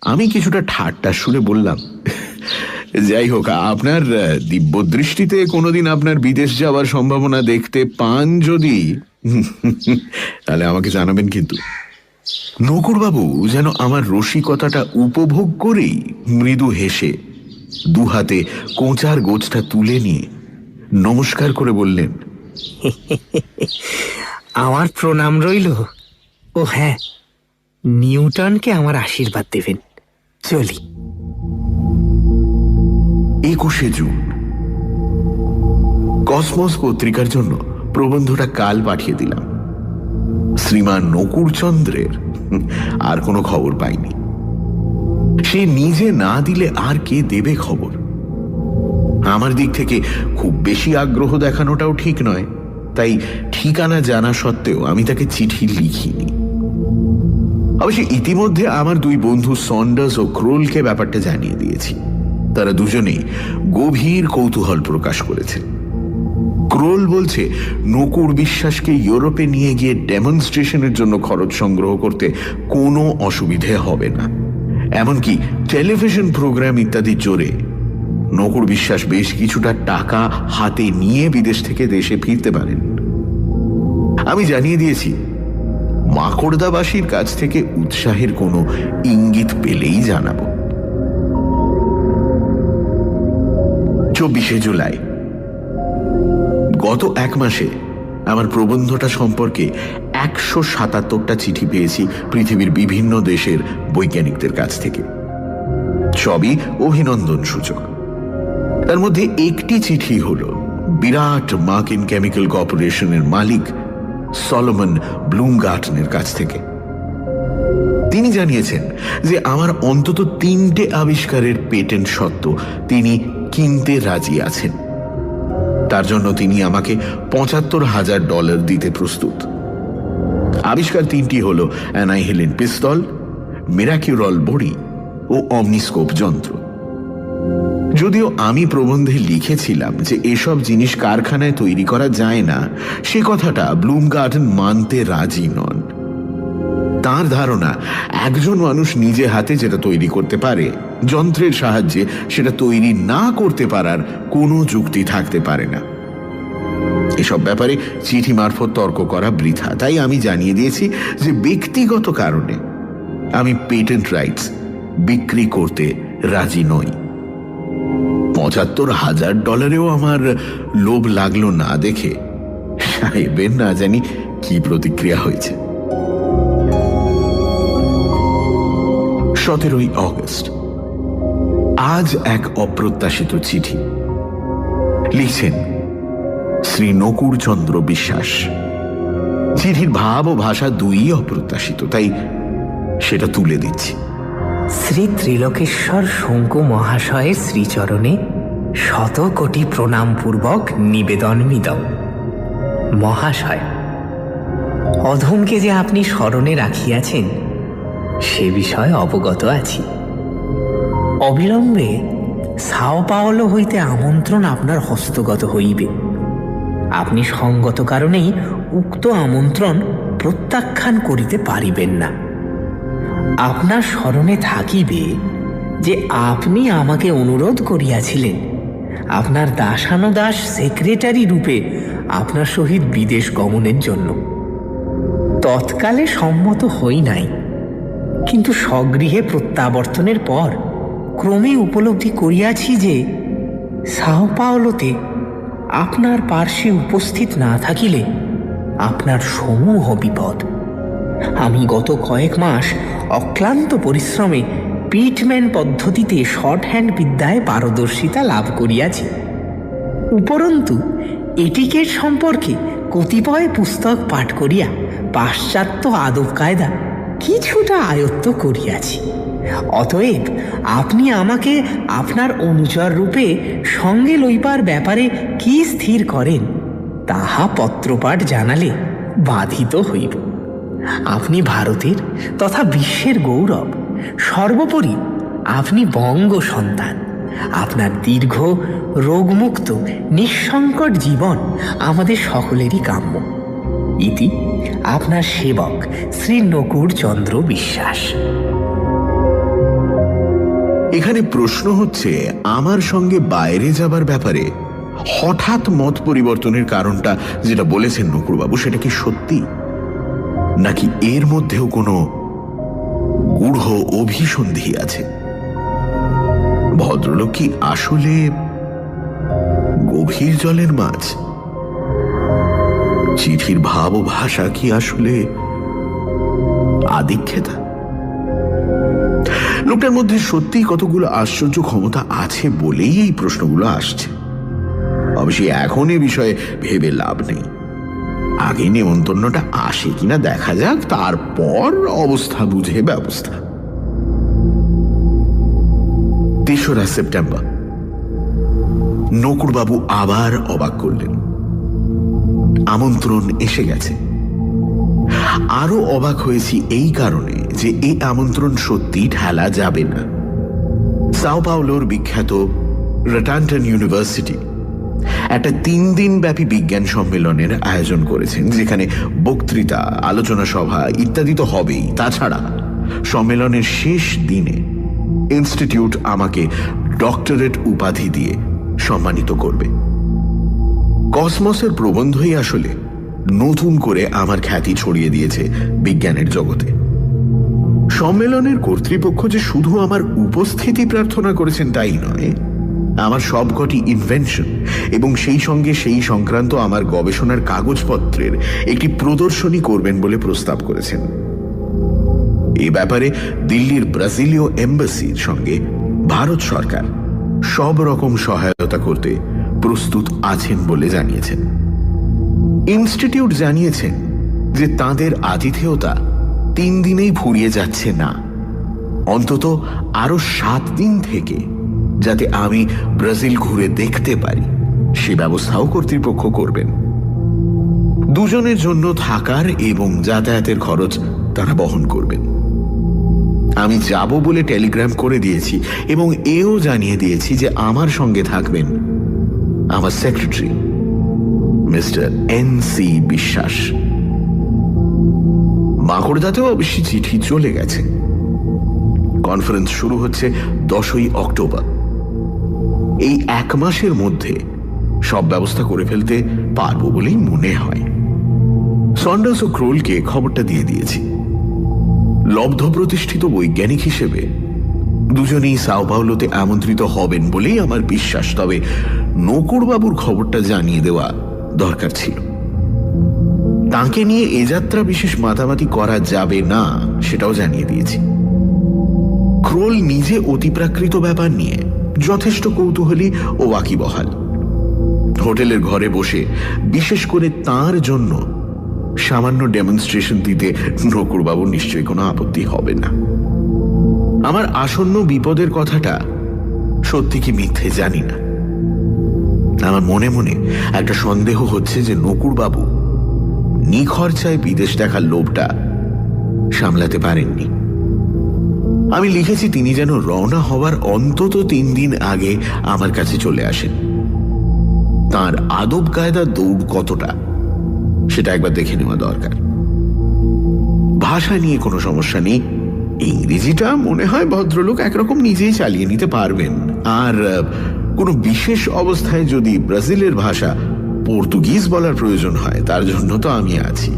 আমি কিছুটা ঠাট্টা সুরে বললাম, যাই হোক, আপনার দিব্য দৃষ্টিতে কোনোদিন আপনার বিদেশ যাওয়ার সম্ভাবনা দেখতে পান যদি, তাহলে আমাকে জানাবেন। কিন্তু নকুড়বাবু যেন আমার রসিকতাটা উপভোগ করেই মৃদু হেসে দুহাতে কোঁচার গোছটা তুলে নিয়ে নমস্কার করে বললেন, আমার প্রণাম রইল। ও হ্যাঁ, নিউটনকে আমার আশীর্বাদ দেবেন। চলি। 21শে জুন। কসমস পত্রিকার জন্য প্রবন্ধটা কাল পাঠিয়ে দিলাম। শ্রীমান নকুড়চন্দ্রের আর কোনো খবর পাইনি। সে নিজে না দিলে আর কে দেবে খবর? আমার দিক থেকে খুব বেশি আগ্রহ দেখানোটাও ঠিক নয়, তাই ঠিকানা জানা সত্ত্বেও আমি তাকে চিঠি লিখিনি। অবশ্য ইতিমধ্যে আমার দুই বন্ধু সন্ডার্স ও ক্রোলকে ব্যাপারটা জানিয়ে দিয়েছি। তারা দুজনেই গভীর কৌতূহল প্রকাশ করেছে। ক্রোল বলছে নকুড় বিশ্বাসকে ইউরোপে নিয়ে গিয়ে ডেমনস্ট্রেশনের জন্য খরচ সংগ্রহ করতে কোনো অসুবিধে হবে না। এমনকি টেলিভিশন প্রোগ্রাম ইত্যাদির জোরে নকুড় বিশ্বাস বেশ কিছুটা টাকা হাতে নিয়ে বিদেশ থেকে দেশে ফিরতে পারেন। আমি জানিয়ে দিয়েছি মাকড়দাবাসীর কাছ থেকে উৎসাহের কোনো ইঙ্গিত পেলেই জানাবো। 24শে জুলাই। গত এক মাসে আমার প্রবন্ধটা সম্পর্কে 177টা চিঠি পেয়েছি পৃথিবীর বিভিন্ন দেশের বৈজ্ঞানিকদের কাছ থেকে। সবই অভিনন্দন সূচক। তার মধ্যে একটি চিঠি হল বিরাট মার্কিন কেমিক্যাল কর্পোরেশনের মালিক সলোমন ব্লুমগার্টনের কাছ থেকে। তিনি জানিয়েছেন যে আমার অন্তত 3টে আবিষ্কারের পেটেন্ট সত্ত্ব তিনি কিনতে রাজি আছেন। তার জন্য তিনি আমাকে $৭৫,০০০ দিতে প্রস্তুত। আবিষ্কার 3টি হল অ্যানাইহিলিন পিস্তল, মিরাকিউরল বড়ি ও অমনিস্কোপ যন্ত্র। যদিও আমি প্রবন্ধে লিখেছিলাম যে এসব জিনিস কারখানায় তৈরি করা যায় না, সে কথাটা ব্লুমগার্টন মানতে রাজি নন। তার ধারণা একজন মানুষ নিজে হাতে যেটা তৈরি করতে পারে, যন্ত্রের সাহায্যে সেটা তৈরি না করতে পারার কোনো যুক্তি থাকতে পারে না। এসব ব্যাপারে চিঠি মারফত তর্ক করা বৃথা। তাই আমি জানিয়ে দিয়েছি যে ব্যক্তিগত কারণে আমি পেটেন্ট রাইটস বিক্রি করতে রাজি নই। $৭৫,০০০ আমার লোভ লাগলো না দেখে সাহেবের না জানি কি প্রতিক্রিয়া হয়েছে। 17ই অগস্ট। আজ এক অপ্রত্যাশিত চিঠি লিখছেন শ্রী নকুড়চন্দ্র বিশ্বাস। চিঠির ভাব ও ভাষা দুই অপ্রত্যাশিত, তাই সেটা তুলে দিচ্ছি। শ্রী ত্রিলোকেশ্বর শঙ্কু মহাশয়ের শ্রীচরণে 100 কোটি প্রণাম পূর্বক নিবেদনমিদম। মহাশয়, অধমকে যে আপনি স্মরণে রাখিয়াছেন সে বিষয়ে অবগত আছি। অবিলম্বে সাও পাওলো হইতে আমন্ত্রণ আপনার হস্তগত হইবে। আপনি সঙ্গত কারণেই উক্ত আমন্ত্রণ প্রত্যাখ্যান করিতে পারিবেন না। আপনার স্মরণে থাকিবে যে আপনি আমাকে অনুরোধ করিয়াছিলেন আপনার দাসানুদাস সেক্রেটারি রূপে আপনার সহিত বিদেশ গমনের জন্য। তৎকালে সম্মত হই নাই, কিন্তু স্বগৃহে প্রত্যাবর্তনের পর ক্রমে উপলব্ধি করিয়াছি যে সাও পাওলোতে আপনার পার্শ্বে উপস্থিত না থাকিলে আপনার সমূহ বিপদ। আমি গত কয়েক মাস অক্লান্ত পরিশ্রমে পিটম্যান পদ্ধতিতে শর্ট হ্যান্ড বিদ্যায় পারদর্শিতা লাভ করিয়াছি। উপরন্তু এটিকেট সম্পর্কে কতিপয় পুস্তক পাঠ করিয়া পাশ্চাত্য আদব কায়দা কিছুটা আয়ত্ত করিয়াছি। অতএব আপনি আমাকে আপনার অনুচর রূপে সঙ্গে লইবার ব্যাপারে কি স্থির করেন তাহা পত্রপাঠ জানালে বাধিত হইব। আপনি ভারতের তথা বিশ্বের গৌরব। সর্বোপরি আপনি বঙ্গ সন্তান। আপনার দীর্ঘ রোগমুক্ত নিঃসংকট জীবন আমাদের সকলেরই কাম্য। ইতি আপনার সেবক শ্রী নকুড়চন্দ্র বিশ্বাস। এখানে প্রশ্ন হচ্ছে, আমার সঙ্গে বাইরে যাবার ব্যাপারে হঠাৎ মত পরিবর্তনের কারণটা যেটা বলেছেন নকুড়বাবু, সেটা কি সত্যি? নাকি এর মধ্যেও কোনো গূঢ় অভিসন্ধি আছে? ভদ্রলোক কি আসলে গভীর জলের মাছ? চিঠির ভাব ও ভাষা কি আসলে আদিক্ষেতা? লোকটার মধ্যে সত্যিই কতগুলো আশ্চর্য ক্ষমতা আছে বলেই এই প্রশ্নগুলো আসছে। অবশ্যই এখন এ বিষয়ে ভেবে লাভ নেই। আগে নেমন্তন্নটা আসে কিনা দেখা যাক, তারপর অবস্থা বুঝে ব্যবস্থা। ৩রা সেপ্টেম্বর। নকুড়বাবু আবার অবাক করলেন। আমন্ত্রণ এসে গেছে। আরো অবাক হয়েছি এই কারণে যে এই আমন্ত্রণ সত্যি ঠেলা যাবে না। সাও পাওলোর বিখ্যাত রাটান্টন ইউনিভার্সিটি একটা 3 দিন ব্যাপী বিজ্ঞান সম্মেলনের আয়োজন করেছেন, যেখানে বক্তৃতা, আলোচনা সভা ইত্যাদি তো হবেই। তাছাড়া সম্মেলনের শেষ দিনে ইনস্টিটিউট আমাকে ডক্টরেট উপাধি দিয়ে সম্মানিত করবে। কসমসের প্রবন্ধই আসলে নতুন করে আমার খ্যাতি ছড়িয়ে দিয়েছে বিজ্ঞানের জগতে। সম্মেলনের কর্তৃপক্ষ যে শুধু আমার উপস্থিতি প্রার্থনা করেছেন তাই নয়, আমার সবকটি ইনভেনশন এবং সেই সঙ্গে সেই সংক্রান্ত আমার গবেষণার কাগজপত্রের একটি প্রদর্শনী করবেন বলে প্রস্তাব করেছেন। এ ব্যাপারে দিল্লির ব্রাজিলীয় এম্বাসির সঙ্গে ভারত সরকার সব রকম সহায়তা করতে প্রস্তুত আছেন বলে জানিয়েছেন। ইনস্টিটিউট জানিয়েছেন যে তাদের আতিথেয়তা 3 দিনেই ফুরিয়ে যাচ্ছে না, অন্তত আরো 7 দিন থেকে যাতে আমি ব্রাজিল ঘুরে দেখতে পারি সে ব্যবস্থাও কর্তৃপক্ষ করবেন। দুজনের জন্য থাকার এবং যাতায়াতের খরচ তারা বহন করবেন। আমি যাব বলে টেলিগ্রাম করে দিয়েছি এবং এও জানিয়ে দিয়েছি যে আমার সঙ্গে থাকবেন আমার সেক্রেটারি মিস্টার NC বিশ্বাস। মাকড়দাতেও অবশ্যই চিঠি চলে গেছে। কনফারেন্স শুরু হচ্ছে 10ই অক্টোবর। এই 1 মাসের মধ্যে সব ব্যবস্থা করে ফেলতে পারবো বলেই মনে হয়। সন্ডার্স ও ক্রোলকে খবরটা দিয়ে দিয়েছি। লব্ধ প্রতিষ্ঠিত বৈজ্ঞানিক হিসেবে দুজনেই সাও পাওলোতে আমন্ত্রিত হবেন বলেই আমার বিশ্বাস। তবে নকুড়বাবুর খবরটা জানিয়ে দেওয়া দরকার ছিল। তাকে নিয়ে এ যাত্রা বিশেষ মাতামাতি করা যাবে না সেটাও জানিয়ে দিয়েছি। ক্রোল নিজে অতিপ্রাকৃত ব্যাপার নিয়ে যথেষ্ট কৌতূহলী ও ওয়াকিবহাল। হোটেলের ঘরে বসে বিশেষ করে তার জন্য সামান্য ডেমনস্ট্রেশন দিতে নকুড়বাবুর নিশ্চয়ই কোনো আপত্তি হবে না। আমার আসন্ন বিপদের কথাটা সত্যি কি মিথ্যে জানি না। আমার মনে মনে একটা সন্দেহ হচ্ছে যে নকুড়বাবু নিখরচায় বিদেশ দেখার লোভটা সামলাতে পারেননি। আমি লিখেছি তিনি যেন রওনা হওয়ার অন্তত 3 দিন আগে আমার কাছে চলে আসেন। তার আদব কায়দা দৌড় কতটা সেটা একবার দেখে নেওয়া দরকার। ভাষা নিয়ে কোনো সমস্যা নেই। ইংরেজিটা মনে হয় ভদ্রলোক একরকম নিজেই চালিয়ে নিতে পারবেন। আর কোনো বিশেষ অবস্থায় যদি ব্রাজিলের ভাষা পর্তুগিজ বলার প্রয়োজন হয় তার জন্য তো আমি আছি।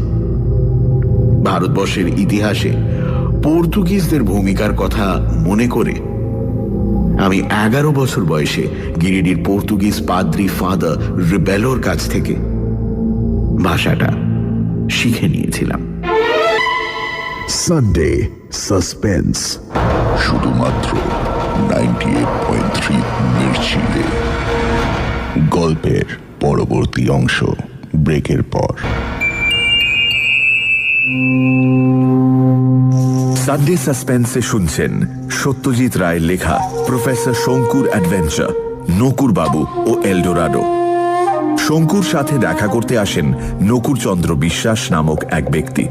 ভারতবর্ষের ইতিহাসে পর্তুগিজদের ভূমিকার কথা মনে করে আমি 11 বছর বয়সে গিরিডির পর্তুগিজ পাদ্রি ফাদার রিবেলোর কাছ থেকে ভাষাটা শিখে নিয়েছিলাম। সানডে সাসপেন্স শুধুমাত্র 98.3 মির্চিলে। গল্পের পরবর্তী অংশ ব্রেকের পর। সানডে সাসপেন্সে শুনছেন সত্যজিৎ রায়ের লেখা প্রফেসর শঙ্কুর অ্যাডভেঞ্চার, নকুড়বাবু ও এলডোরাডো। শঙ্কুর সাথে দেখা করতে আসেন নকুড়চন্দ্র বিশ্বাস নামক এক ব্যক্তি।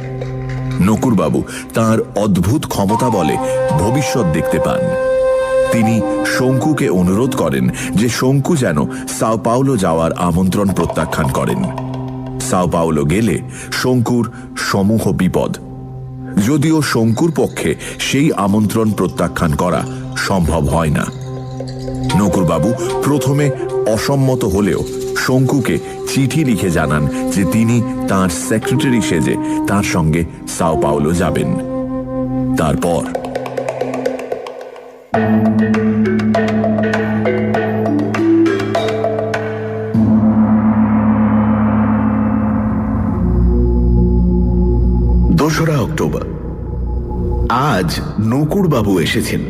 নকুড়বাবু তাঁর অদ্ভুত ক্ষমতা বলে ভবিষ্যৎ দেখতে পান। তিনি শঙ্কুকে অনুরোধ করেন যে শঙ্কু যেন সাও পাওলো যাওয়ার আমন্ত্রণ প্রত্যাখ্যান করেন। সাও পাওলো গেলে শঙ্কুর সমূহ বিপদ, যদিও শঙ্কুর পক্ষে সেই আমন্ত্রণ প্রত্যাখ্যান করা সম্ভব হয় না। নকুড়বাবু প্রথমে অসম্মত হলেও শঙ্কুকে চিঠি লিখে জানান যে তিনি তার সেক্রেটারি সেজে তার সঙ্গে সাও পাওলো যাবেন। তারপর দোসরা অক্টোবর। আজ নকুড়বাবু এসেছেন।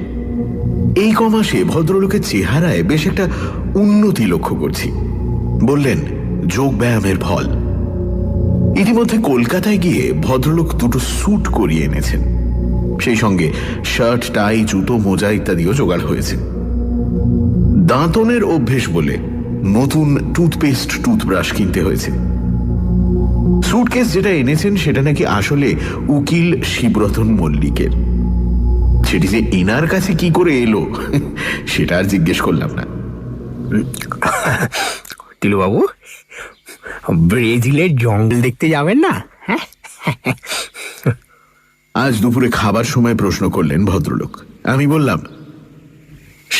এই কমাসে ভদ্রলোকের চেহারায় বেশ একটা উন্নতি লক্ষ্য করছি। বললেন যোগ ব্যায়ামের ফল। ইতিমধ্যে কলকাতায় গিয়ে ভদ্রলোক দুটো স্যুট করিয়ে এনেছেন, সেই সঙ্গে শার্ট, টাই, জুতো, মোজা ইত্যাদিও জোগাড় হয়েছে। দাঁতনের অভ্যেস বলে নতুন টুথপেস্ট, টুথব্রাশ কিনতে হয়েছে। স্যুটকেস যেটা এনেছেন সেটা নাকি আসলে উকিল শিবরতন মল্লিকের। সেটি যে এনার কাছে কি করে এলো সেটা আর জিজ্ঞেস করলাম না। তিলুবাবু, ব্রেজিলের জঙ্গল দেখতে যাবেন না? হ্যাঁ, আজ দুপুরে খাবার সময় প্রশ্ন করলেন ভদ্রলোক। আমি বললাম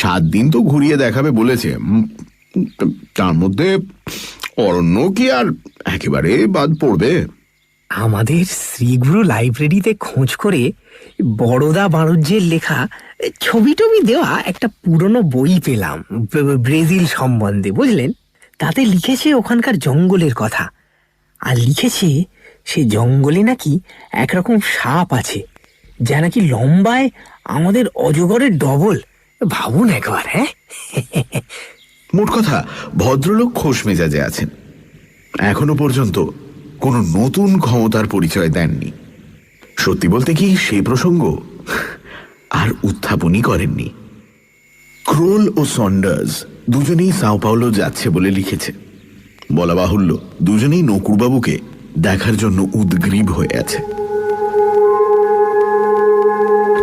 7 দিন তো ঘুরিয়ে দেখাবে বলেছে, তার মধ্যে অরণ্য কি আর একেবারে বাদ পড়বে? আমাদের শ্রীগুরু লাইব্রেরিতে খোঁজ করে বড়দা বাণিজ্যের লেখা ছবি টবি দেওয়া একটা পুরনো বই পেলাম ব্রাজিল সম্বন্ধে, বুঝলেন? তাতে লিখেছে ওখানকার জঙ্গলের কথা, আর লিখেছে সে জঙ্গলে নাকি একরকম সাপ আছে যা নাকি লম্বায় আমাদের অজগরের ডবল। ভাবুন একবার। হ্যাঁ, মোট কথা ভদ্রলোক খোশ মেজাজে আছেন। এখনো পর্যন্ত কোনো নতুন ক্ষমতার পরিচয় দেননি। সত্যি বলতে কি সেই প্রসঙ্গ আর উত্থাপনই করেননি। ক্রোল ও সন্ডার্স দুজনেই সাও পাওলো যাচ্ছে বলে লিখেছে। বলা বাহুল্য দুজনেই নকুড়বাবুকে দেখার জন্য উদ্গ্রীব হয়ে আছে।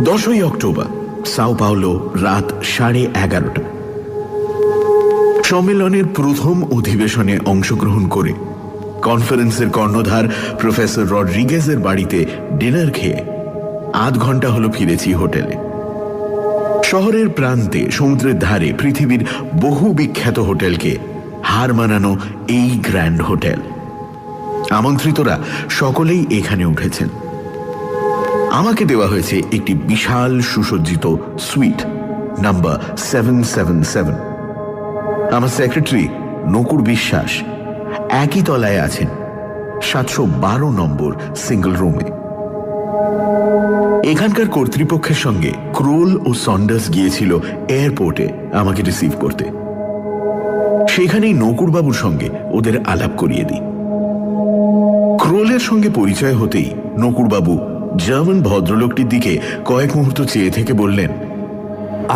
10ই অক্টোবর, সাও পাওলো, রাত 11:30। সম্মেলনের প্রথম অধিবেশনে অংশগ্রহণ করে কনফারেন্সের কর্ণধার প্রফেসর রড্রিগেজের বাড়িতে ডিনার খেয়ে আধ ঘন্টা হলো ফিরেছি হোটেলে। শহরের প্রান্তে সমুদ্রের ধারে পৃথিবীর বহু বিখ্যাত হোটেলকে হার মানানো এই গ্র্যান্ড হোটেল। আমন্ত্রিতরা সকলেই এখানে উঠেছেন। আমাকে দেওয়া হয়েছে একটি বিশাল সুসজ্জিত সুইট নাম্বার 777। আমার সেক্রেটারি নকুড় বিশ্বাস একই তলায় আছেন 712 নম্বর সিঙ্গল রুমে। এখানকার কর্তৃপক্ষের সঙ্গে ক্রোল ও সন্ডার্স গিয়েছিল এয়ারপোর্টে আমাকে রিসিভ করতে। সেখানেই নকুড়বাবুর সঙ্গে ওদের আলাপ করিয়ে দিই। ক্রোলের সঙ্গে পরিচয় হতেই নকুড়বাবু জার্মান ভদ্রলোকটির দিকে কয়েক মুহূর্ত চেয়ে থেকে বললেন,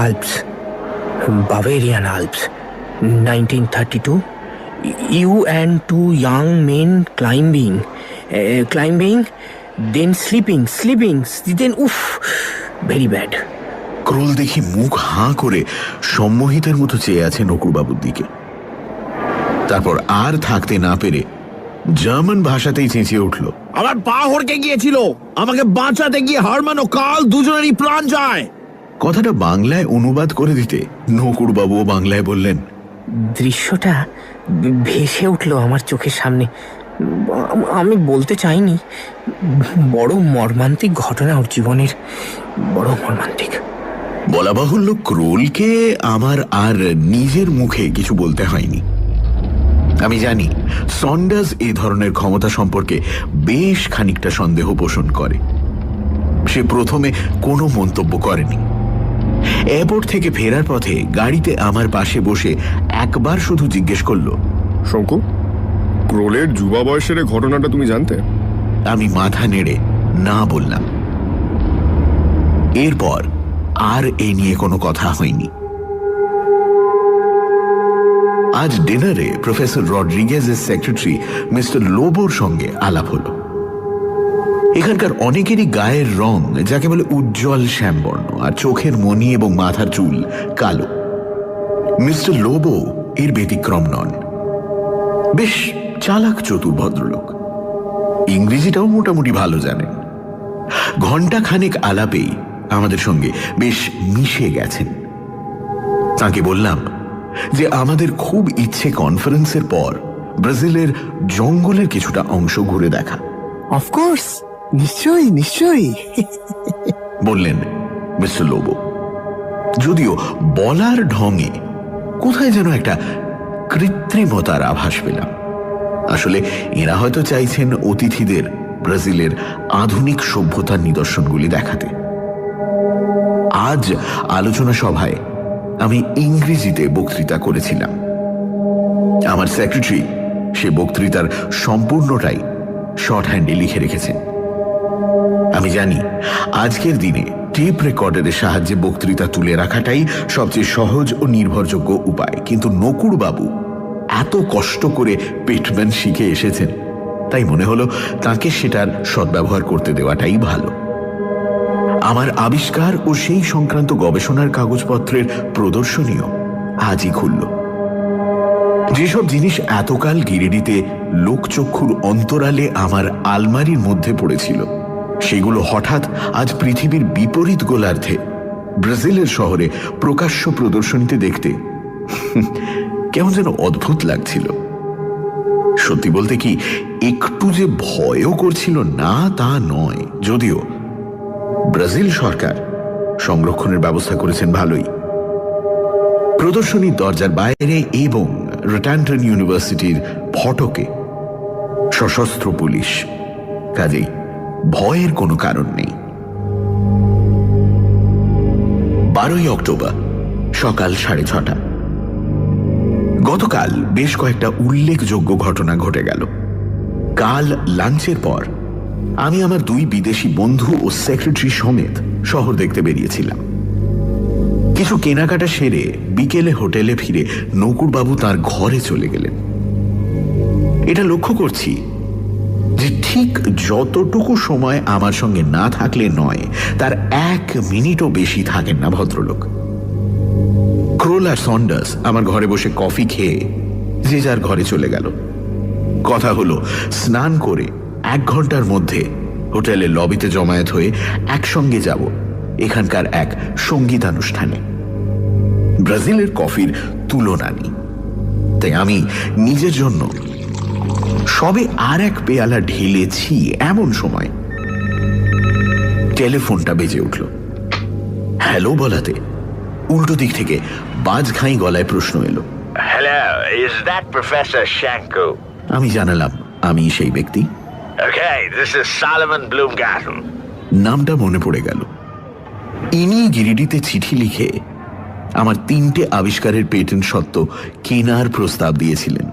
Alps, Bavarian Alps, 1932. You and 2 young men climbing, then sleeping, then uff, very bad. Crawl দেখি মুখ হাঁ করে সম্মোহিতের মতো চেয়ে আছে নকুড়বাবুর দিকে। তারপর আর থাকতে না পেরে জার্মান ভাষাতেই চেঁচিয়ে উঠল, আমার পা হড়কে গিয়েছিল, আমাকে বাঁচাতে গিয়ে হারমান ও কাল দুজনেরই প্রাণ যায়। কথাটা বাংলায় অনুবাদ করে দিতে নকুড়বাবুও বাংলায় বললেন, দৃশ্যটা ভেসে উঠল আমার চোখের সামনে। আমি বলতে চাইনি, বড় মর্মান্তিক ঘটনা ওর জীবনের, বড় মর্মান্তিক। বলা বাহুল্য ক্রোলকে আমার আর নিজের মুখে কিছু বলতে হয়নি। আমি জানি সন্ডার্স এই ধরনের ক্ষমতা সম্পর্কে বেশ খানিকটা সন্দেহ পোষণ করে। সে প্রথমে কোনো মন্তব্য করেনি। এয়ারপোর্ট থেকে ফেরার পথে গাড়িতে আমার পাশে বসে একবার শুধু জিজ্ঞেস করল, শঙ্কু, ক্রোলের যুবা বয়সের ঘটনাটা তুমি জানতে? আমি মাথা নেড়ে না বললাম। এরপর আর এ নিয়ে কোনো কথা হয়নি। আজ ডিনারে প্রফেসর রড্রিগেজের সেক্রেটারি মিস্টার লোবোর সঙ্গে আলাপ হল। এখানকার অনেকেরই গায়ের রং যাকে বলে উজ্জ্বল শ্যামবর্ণ, আর চোখের মনি এবং মাথার চুল কালো। মিস্টার লোবো এর ব্যতিক্রম নন। বেশ চালাক চতুর ভদ্রলোক, ইংরেজিটাও মোটামুটি ভালো জানেন। ঘণ্টা খানেক আলাপেই আমাদের সঙ্গে বেশ মিশে গেছেন। তাকে বললাম যে আমাদের খুব ইচ্ছে কনফারেন্সের পর ব্রাজিলের জঙ্গলের কিছুটা অংশ ঘুরে দেখা। অফকোর্স, নিশ্চয়ই নিশ্চয়ই। বললেন মিস্টার লোবো। যদিও বলার ঢঙে কোথায় যেন একটা কৃত্রিমতার আভাস পেলাম। আসলে এরা হয়তো চাইছেন অতিথিদের ব্রাজিলের আধুনিক সভ্যতার নিদর্শনগুলি দেখাতে। আজ আলোচনা সভায় আমি ইংরেজিতে বক্তৃতা করেছিলাম। আমার সেক্রেটারি সে বক্তৃতার সম্পূর্ণটাই শর্ট হ্যান্ডে লিখে রেখেছেন। আমি জানি আজকের দিনে টেপ রেকর্ডারের সাহায্যে বক্তৃতা তুলে রাখাটাই সবচেয়ে সহজ ও নির্ভরযোগ্য উপায়, কিন্তু নকুর বাবু এত কষ্ট করে পেটম্যান শিখে এসেছেন, তাই মনে হলো তাকে সেটার সদ্ব্যবহার করতে দেওয়াটাই ভালো। আমার আবিষ্কার ও সেই সংক্রান্ত গবেষণার কাগজপত্রের প্রদর্শনীও আজই খুলল। যেসব জিনিস এতকাল গিরিডিতে লোকচক্ষুর অন্তরালে আমার আলমারির মধ্যে পড়েছিল, সেগুলো হঠাৎ আজ পৃথিবীর বিপরীত গোলার্ধে ব্রাজিলের শহরে প্রকাশ্য প্রদর্শনীতে দেখতে কেমন যেন অদ্ভুত লাগছিল। সত্যি বলতে কি, একটু যে ভয়ও করছিল না তা নয়, যদিও ব্রাজিল সরকার সংরক্ষণের ব্যবস্থা করেছেন ভালোই। প্রদর্শনীর দরজার বাইরে এবং রটান্টন ইউনিভার্সিটির ফটকে সশস্ত্র পুলিশ, কাজেই ভয়ের কোনো কারণ নেই। 12ই অক্টোবর সকাল 6:30। গতকাল বেশ কয়েকটা উল্লেখযোগ্য ঘটনা ঘটে গেল। কাল লাঞ্চের পর আমি আমার 2 বিদেশি বন্ধু ও সেক্রেটারি সমেত শহর দেখতে বেরিয়েছিলাম। কিছু কেনাকাটা সেরে বিকেলে হোটেলে ফিরে নকুরবাবু তার ঘরে চলে গেলেন। এটা লক্ষ্য করছি যে ঠিক যতটুকু সময় আমার সঙ্গে না থাকলে নয়, তার 1 মিনিটও বেশি থাকেন না ভদ্রলোক। ক্রোল আর সন্ডার্স আমার ঘরে বসে কফি খেয়ে যে যার ঘরে চলে গেল। কথা হলো স্নান করে 1 ঘন্টার মধ্যে হোটেলের লবিতে জমায়েত হয়ে একসঙ্গে যাব এখানকার এক সঙ্গীতানুষ্ঠানে। ব্রাজিলের কফির তুলনা নেই, তাই আমি নিজের জন্য সবে আর 1 পেয়ালা ঢেলেছি এমন সময় টেলিফোনটা বেজে উঠল। হ্যালো বলাতে উল্টো দিক থেকে বাজঘাই গলায় প্রশ্ন এলো, Hello, is that Professor Shanku? আমি জানালাম আমি সেই ব্যক্তি। Okay, this is Solomon Bloomgarten. নামটা মনে পড়ে গেল। ইনি গিরিডিতে চিঠি লিখে আমার 3টে আবিষ্কারের পেটেন্ট সত্ত্ব কেনার প্রস্তাব দিয়েছিলেন।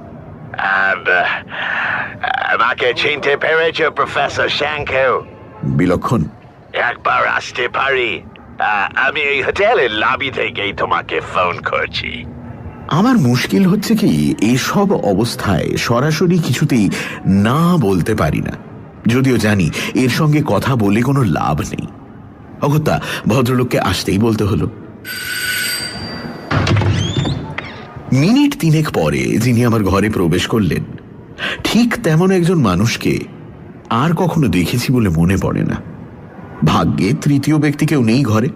আমাকে চিনতে পেরেছো প্রফেসর শ্যাঙ্কু? বিলক্ষণ। একবার আসতে পারি? আমি এই হোটেলের লবি থেকেই তোমাকে ফোন করছি। আমার মুশকিল হচ্ছে কি, এসব অবস্থায় সরাসরি কিছুতেই না বলতে পারি না, যদিও জানি এর সঙ্গে কথা বলে কোনো লাভ নেই। অগত্যা ভদ্রলোককে আসতেই বলতে হলো। মিনিট 3 পরে যিনি আমার ঘরে প্রবেশ করলেন, ঠিক তেমন একজন মানুষকে আর কখনো দেখেছি বলে মনে পড়ে না। ভাগ্যে 3য় ব্যক্তি কেউ নেই ঘরে,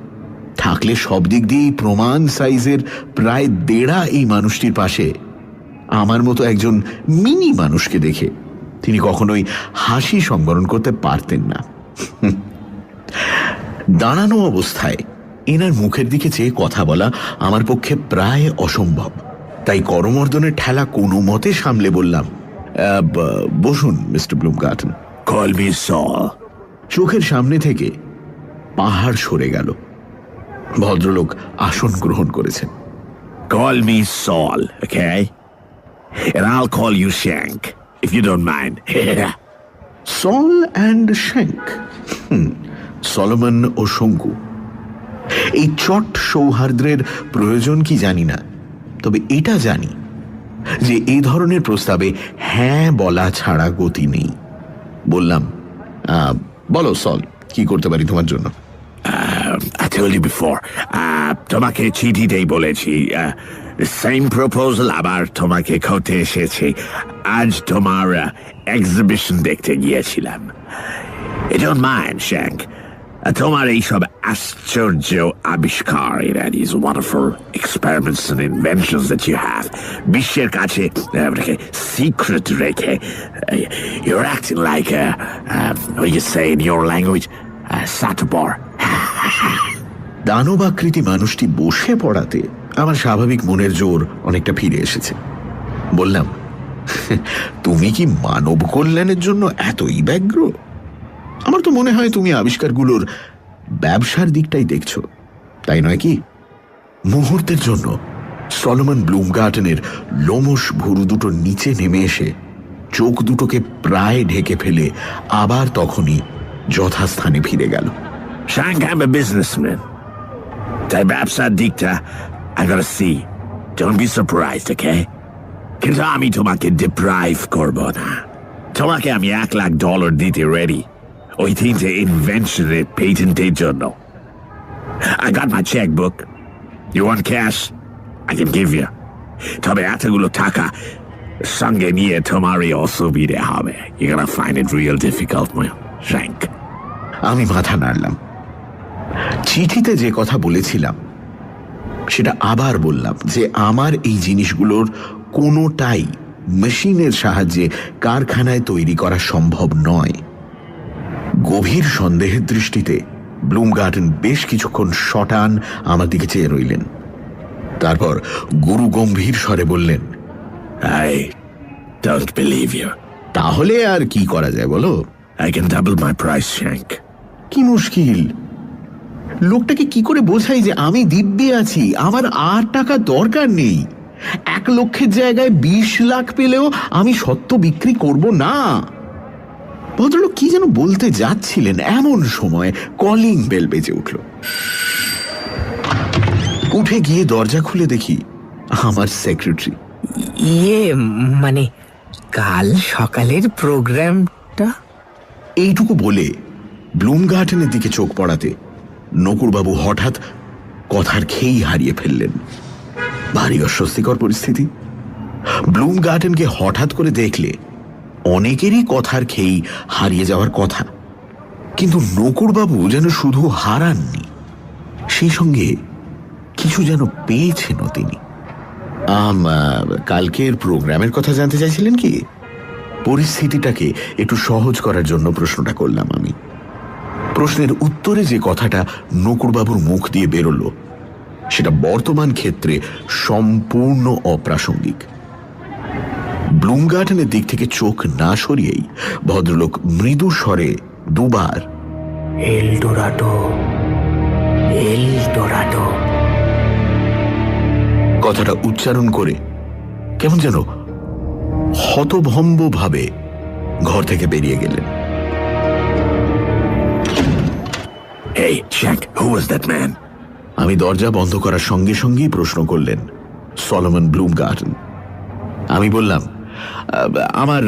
থাকলে সব দিক দিয়েই প্রমাণ সাইজের প্রায় 1.5 এই মানুষটির পাশে আমার মতো একজন মিনি মানুষকে দেখে তিনি কখনোই হাসি সংবরণ করতে পারতেন না। দাঁড়ানো অবস্থায় এনার মুখের দিকে চেয়ে কথা বলা আমার পক্ষে প্রায় অসম্ভব, তাই করমর্দনের ঠেলা কোনো মতে সামলে বললাম, বসুন মিস্টার ব্লুমগার্টন। Call me Saul. চোখের সামনে থেকে পাহাড় সরে গেল। ভদ্রলোক আসন গ্রহণ করেছেন। Call me Saul, okay? And I'll call you Shank, if you don't mind. Sol and Shank, Solomon ও শঙ্কু। এই চট সৌহার্দ্যের প্রয়োজন কি জানি না, তবে এটা জানি যে এই ধরনের প্রস্তাবে হ্যাঁ বলা ছাড়া গতি নেই। বললাম, বলো সল, কি করতে পারি তোমার জন্য? I told you before, তোমাকে চিঠিতেই বলেছি, সেম প্রপোজাল আবার তোমাকে করতে এসেছি। আজ তোমার এক্সিবিশন দেখতে গিয়েছিলাম। You don't mind, Shank. তোমার এইসব আশ্চর্য আবিষ্কার, these wonderful experiments and inventions that you have, বিশ্বের কাছে secret রেখে, you're acting like what you say in your language, Satubor. দানবাকৃতি মানুষটি বসে পড়াতে আমার স্বাভাবিক মনের জোর অনেকটা ফিরে এসেছে। বললাম, তুমি কি মানব কল্যাণের জন্য এতই ব্যগ্র? আমার তো মনে হয় তুমি আবিষ্কারগুলোর ব্যবসার দিকটাই দেখছো, তাই নয় কি? মুহূর্তের জন্য সলোমন ব্লুমগার্টনের লোমশ ভুরু দুটো নিচে নেমে এসে চোখ দুটোকে প্রায় ঢেকে ফেলে আবার তখনই যথাস্থানে ফিরে গেল। Shank, I'm a businessman. তাই ব্যবসার দিকটা I gotta see. Don't be surprised, okay? কিন্তু আমি তোমাকে ডিপ্রাইভ করব না। তোমাকে আমি $1,00,000 দিতে রেডি, ওই 3টে ইনভেনশনের পেটেন্টের জন্য। I got my checkbook. You want cash? I can give you. তবে এতগুলো টাকা সঙ্গে নিয়ে তোমারই অসুবিধে হবে। You're gonna find it real difficult, my Shank. আমি মাথা নাড়লাম। চিঠিতে যে কথা বলেছিলাম সেটা আবার বললাম, যে আমার এই জিনিসগুলোর কোনোটাই মেশিনের সাহায্যে কারখানায় তৈরি করা সম্ভব নয়। গভীর সন্দেহের দৃষ্টিতে ব্লুমগার্টন বেশ কিছুক্ষণ শটান আমার দিকে চেয়ে রইলেন। তারপর গুরু গম্ভীর স্বরে বললেন, I don't believe you. তাহলে আর কি করা যায় বলো? I can double my price, Shank. কি মুশকিল! লোকটাকে কি করে বোঝাই যে আমি দিব্যে আছি, আমার আর টাকা দরকার নেই। 1 লক্ষের জায়গায় 20 লাখ পেলেও আমি সত্য বিক্রি করব না। ভদ্রলোক কি যেন বলতে যাচ্ছিলেন, এমন সময় কলিং বেল বেজে উঠল। উঠে গিয়ে দরজা খুলে দেখি আমার সেক্রেটারি। মানে কাল সকালের প্রোগ্রামটা? এইটুকু বলে ব্লুমগার্টনের দিকে চোখ পড়াতে নকুরবাবু হঠাৎ কথার খেই হারিয়ে ফেললেন। ভারী অস্বস্তিকর পরিস্থিতি। ব্লুমগার্টনকে হঠাৎ করে দেখলে অনেকেরই কথার খেই হারিয়ে যাওয়ার কথা, কিন্তু নকুরবাবু যেন শুধু হারাননি, সেই সঙ্গে কিছু যেন পেয়েছেনও তিনি। কালকের প্রোগ্রামের কথা জানতে চাইছিলেন কি? পরিস্থিতিটাকে একটু সহজ করার জন্য প্রশ্নটা করলাম আমি। প্রশ্নের উত্তরে যে কথাটা নকুরবাবুর মুখ দিয়ে বেরোল সেটা বর্তমান ক্ষেত্রে সম্পূর্ণ অপ্রাসঙ্গিক। ব্লুমগার্টনের দিক থেকে চোখ না সরিয়েই ভদ্রলোক মৃদু স্বরে দুবার এলডোরাডো, এলডোরাডো কথাটা উচ্চারণ করে কেমন যেন হতভম্ব ভাবে ঘর থেকে বেরিয়ে গেলেন। Hey, Shank, who was that man? আমি দরজা বন্ধ করার সঙ্গে সঙ্গেই প্রশ্ন করলেন সলোমন ব্লুমগার্টন। আমি বললাম, আমার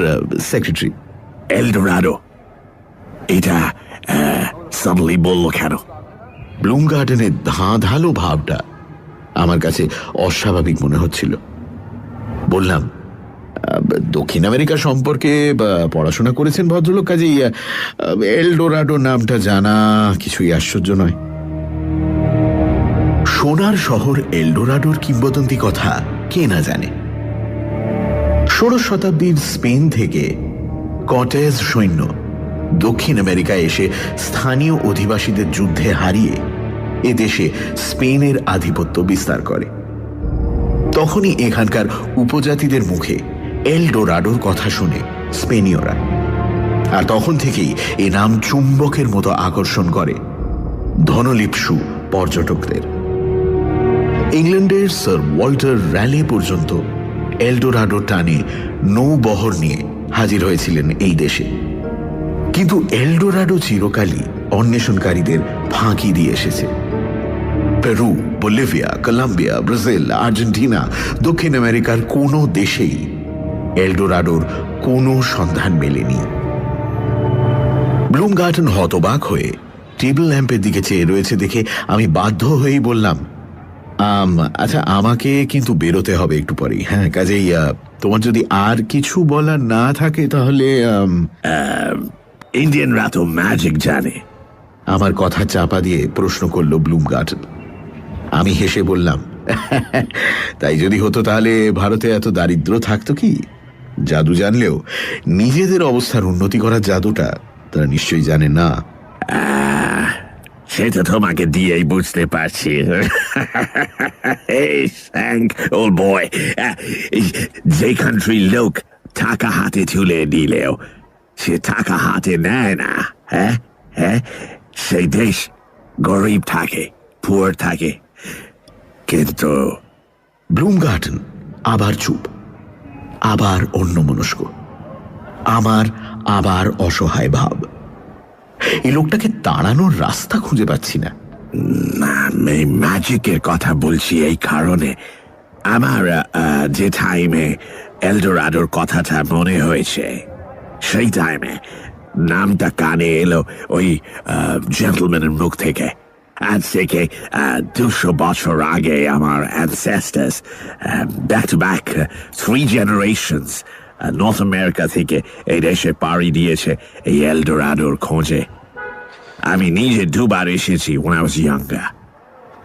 সেক্রেটারি। এলডোরাডো, এটা সাডেনলি বললো কেন? ব্লুমগার্টনের ধাঁধালো ভাবটা আমার কাছে অস্বাভাবিক মনে হচ্ছিল। বললাম, দক্ষিণ আমেরিকা সম্পর্কে পড়াশোনা করেছেন ভদ্রলোক, কাজেই এলডোরাডো নামটা জানা কিছুই আশ্চর্য নয়। সোনার শহর এলডোরাডোর কিংবদন্তি কথা কে না জানে। 16 শতাব্দীর স্পেন থেকে কর্টেজ সৈন্য দক্ষিণ আমেরিকায় এসে স্থানীয় অধিবাসীদের যুদ্ধে হারিয়ে এ দেশে স্পেনের আধিপত্য বিস্তার করে। তখনই এখানকার উপজাতিদের মুখে এলডোরাডোর কথা শুনে স্পেনীয়রা, আর তখন থেকেই এ নাম চুম্বকের মতো আকর্ষণ করে ধনলিপ্সু পর্যটকদের। ইংল্যান্ডের স্যার ওয়াল্টার র্যালে পর্যন্ত এলডোরাডোর টানে নৌবহর নিয়ে হাজির হয়েছিলেন এই দেশে। কিন্তু এলডোরাডো চিরকালই অন্বেষণকারীদের ফাঁকি দিয়ে এসেছে। Peru, Bolivia, Colombia, Brazil, Argentina, দক্ষিণ আমেরিকার কোনো দেশেই এলডোরাডোর কোনো সন্ধান মেলেনি। ব্লুমগার্টন হতবাক হয়ে টেবিল ল্যাম্পের দিকে চেয়ে রয়েছে দেখে আমি বাধ্য হয়েই বললাম, আচ্ছা, আমাকে কিন্তু বেরোতে হবে একটু পরেই। হ্যাঁ, কাজেই তোমার যদি আর কিছু বলার না থাকে তাহলে। ইন্ডিয়ানরা তো ম্যাজিক জানে। আমার কথা চাপা দিয়ে প্রশ্ন করল ব্লুমগার্টন। আমি হেসে বললাম, তাই যদি হতো তাহলে ভারতে এত দারিদ্র থাকতো কি? জাদু জানলেও নিজেদের অবস্থার উন্নতি করার জাদুটা তারা নিশ্চয়ই জানে না। সেটা তোমাকে দিয়েই বুঝতে পারছি। এই শ্যাঙ্ক ওল্ড বয়, যে কান্ট্রির লোক টাকা হাতে তুলে দিলেও সে টাকা হাতে নেয় না, হ্যাঁ হ্যাঁ, সেই দেশ গরিব থাকে, পুয়ার থাকে। কিন্তু ব্লুমগার্টন আবার চুপ, আবার অন্যমনস্ক, আমার আবার অসহায় ভাব। এই লোকটাকে তাড়ানোর রাস্তা খুঁজে পাচ্ছি না। এই ম্যাজিকের কথা বলছি এই কারণে, আমার যে টাইমে এলডোরাডোর কথাটা মনে হয়েছে, সেই টাইমে নামটা কানে এলো ওই জেন্টলম্যানের মুখ থেকে। আজ থেকে 200 বছর আগে আমার ancestors back to back 3 generations north America থেকে এই দেশে পাড়ি দিয়েছে এই এলডোরাডোর খোঁজে। আমি নিজে 2 বার এসেছি when I was younger.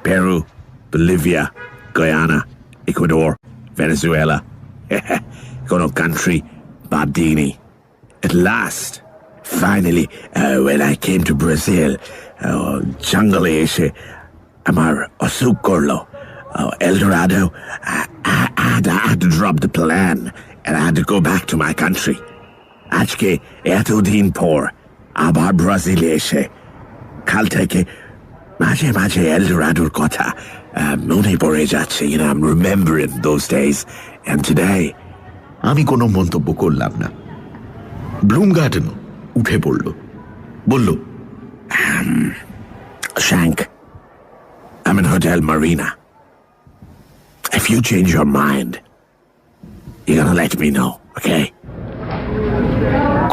Peru, Bolivia, Guyana, Ecuador, Venezuela. কোনো কান্ট্রি বাদ দিইনি। At last, finally, when I came to Brazil, জঙ্গলে এসে আমার অসুখ করলো। Eldorado, I had to drop the plan and I had to go back to my country. আজকে এতদিন পর আবার ব্রাজিলে এসে কাল থেকে মাঝে মাঝে এলডোরাডোর কথা মনে পড়ে যাচ্ছে। You know, I'm remembering those days and today. আমি কোনো মন্তব্য করলাম না। ব্লুমগার্টন উঠে পড়ল, বলল, Shank, I'm in Hotel Marina. If you change your mind, you're gonna let me know, okay?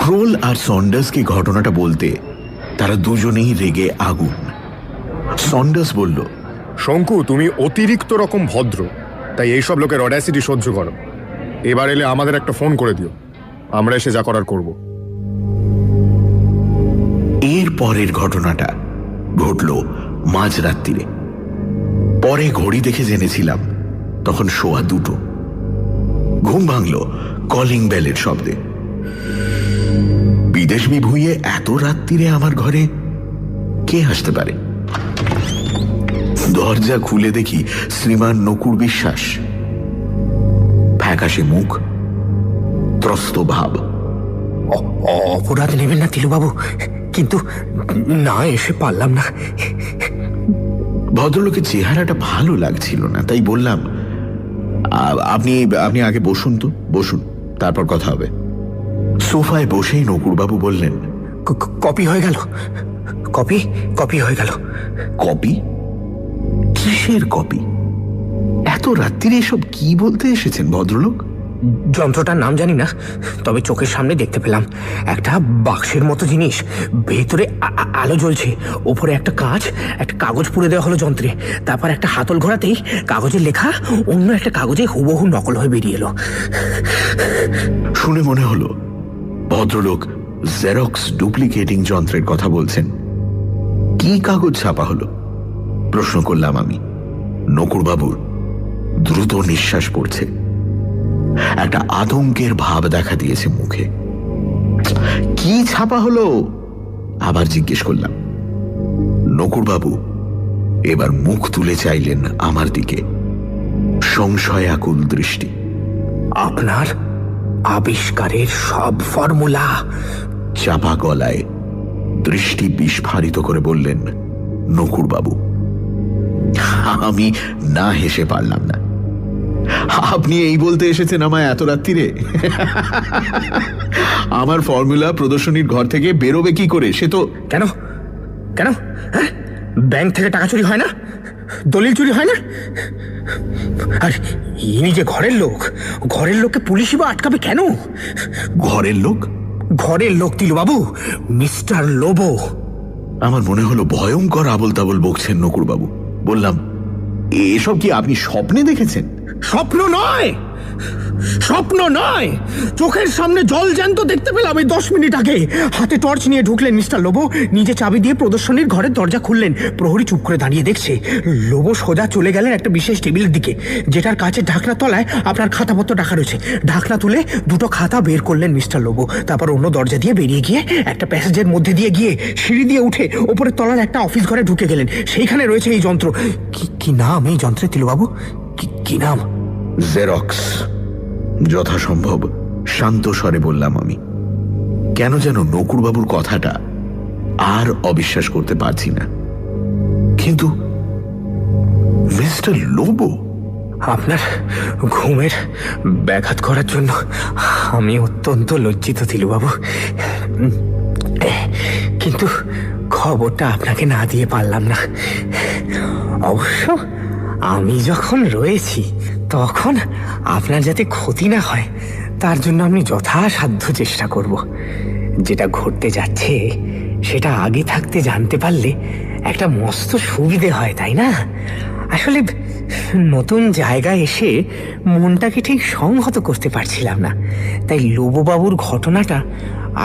Krol আর সন্ডার্সকে ঘটনাটা বলতে তারা দুজনেই রেগে আগুন। সন্ডার্স বলল, শঙ্কু, তুমি অতিরিক্ত রকম ভদ্র, তাই এইসব লোকের অড্যাসিটি সহ্য করো। এবার এলে আমাদের একটা ফোন করে দিও, আমরা এসে যা করার করব। এর পরের ঘটনাটা ঘটল মাঝরাত্রিরে। পরে ঘড়ি দেখে জেনেছিলাম তখন 2:15। ঘুম ভাঙল কলিং বেলের শব্দে। বিদেশি ভুঁইয়ে এত রাত্রিরে আমার ঘরে কে আসতে পারে? দরজা খুলে দেখি শ্রীমান নকুর বিশ্বাস। ফ্যাকাশে মুখ, ত্রস্ত ভাব। অপরাধ নেবেন না তিলুবাবু, কিন্তু না এসে পারলাম না। ভদ্রলোকের চেহারাটা ভালো লাগছিল না, তাই বললাম, আপনি আপনি আগে বসুন তো, বসুন, তারপর কথা হবে। সোফায় বসেই নকুরবাবু বললেন, কপি হয়ে গেল, কপি হয়ে গেল। কপি? কিসের কপি? এত রাত্রিরে এসব কি বলতে এসেছেন ভদ্রলোক? যন্ত্রটার নাম জানি না, তবে চোখের সামনে দেখতে পেলাম একটা বাক্সের মতো জিনিস, ভেতরে আলো জ্বলছে, ওপরে একটা কাগজ পুড়ে দেওয়া হলো যন্ত্রে, তারপর একটা হাতল ঘোরাতেই কাগজের লেখা অন্য একটা কাগজে হুবহু নকল হয়ে বেরিয়ে এলো। শুনে মনে হলো ভদ্রলোক জেরক্স ডুপ্লিকেটিং যন্ত্রের কথা বলছেন। কি কাগজ ছাপা হলো? প্রশ্ন করলাম আমি। নকুরবাবুর দ্রুত নিঃশ্বাস পড়ছে, একটা আতঙ্কের ভাব দেখা দিয়েছে মুখে। কি ছাপা হলো? আবার জিজ্ঞেস করলাম। নকুরবাবু এবার মুখ তুলে চাইলেন আমার দিকে, সংশয় আকুল দৃষ্টি। আপনার আবিষ্কারের সব ফর্মুলা? চাপা গলায় দৃষ্টি বিস্ফারিত করে বললেন নকুরবাবু। আমি না হেসে পারলাম না। আপনি এই বলতে এসেছেন আমায় এত রাত্রিরে? আমার ফর্মুলা প্রদর্শনীর ঘর থেকে বেরোবে কি করে? সে তো কেন কেন হ্যাঁ, ব্যাংক থেকে টাকা চুরি হয় না, দলিল চুরি হয় না? আর ইনি যে ঘরের লোককে পুলিশই বা আটকাবে কেন? ঘরের লোক? ঘরের লোক তিলুবাবু, মিস্টার লোবো। আমার মনে হলো ভয়ঙ্কর আবল তাবল বকছেন নকুরবাবু। বললাম, এসব কি আপনি স্বপ্নে দেখেছেন? স্বপ্ন নয়, স্বপ্ন নয়, চোখের সামনে জল জ্যান্ত দেখতে পেলাম এই 10 মিনিট আগে। হাতে টর্চ নিয়ে ঢুকলেন মিস্টার লোবো, নিজে চাবি দিয়ে প্রদর্শনীর ঘরের দরজা খুললেন। প্রহরী চুপ করে দাঁড়িয়ে দেখছে। লোবো সোজা চলে গেলেন একটা বিশেষ টেবিলের দিকে, যেটার কাছে ঢাকনা তলায় আপনার খাতাপত্র রাখা রয়েছে। ঢাকনা তুলে 2টো খাতা বের করলেন মিস্টার লোবো। তারপর অন্য দরজা দিয়ে বেরিয়ে গিয়ে একটা প্যাসেজের মধ্যে দিয়ে গিয়ে সিঁড়ি দিয়ে উঠে ওপরের তলার একটা অফিস ঘরে ঢুকে গেলেন। সেইখানে রয়েছে এই যন্ত্র। কি নাম এই যন্ত্রের তিলুবাবু? কি নাম? জেরক্স। যথাসম্ভব শান্ত স্বরে বললাম আমি। কেন যেন নকুরবাবুর কথাটা আর অবিশ্বাস করতে পারছি না। কিন্তু মিস্টার লোবো, আপনার ঘুমের ব্যাঘাত করার জন্য আমি অত্যন্ত লজ্জিত তিলুবাবু, কিন্তু খবরটা আপনাকে না দিয়ে পারলাম না। অবশ্য আমি যখন রয়েছি তখন আপনার যাতে ক্ষতি না হয় তার জন্য আমি যথাসাধ্য চেষ্টা করব। যেটা ঘটতে যাচ্ছে সেটা আগে থাকতে জানতে পারলে একটা মস্ত সুবিধে হয়, তাই না? আসলে নতুন জায়গায় এসে মনটাকে ঠিক সংহত করতে পারছিলাম না, তাই লোবোবাবুর ঘটনাটা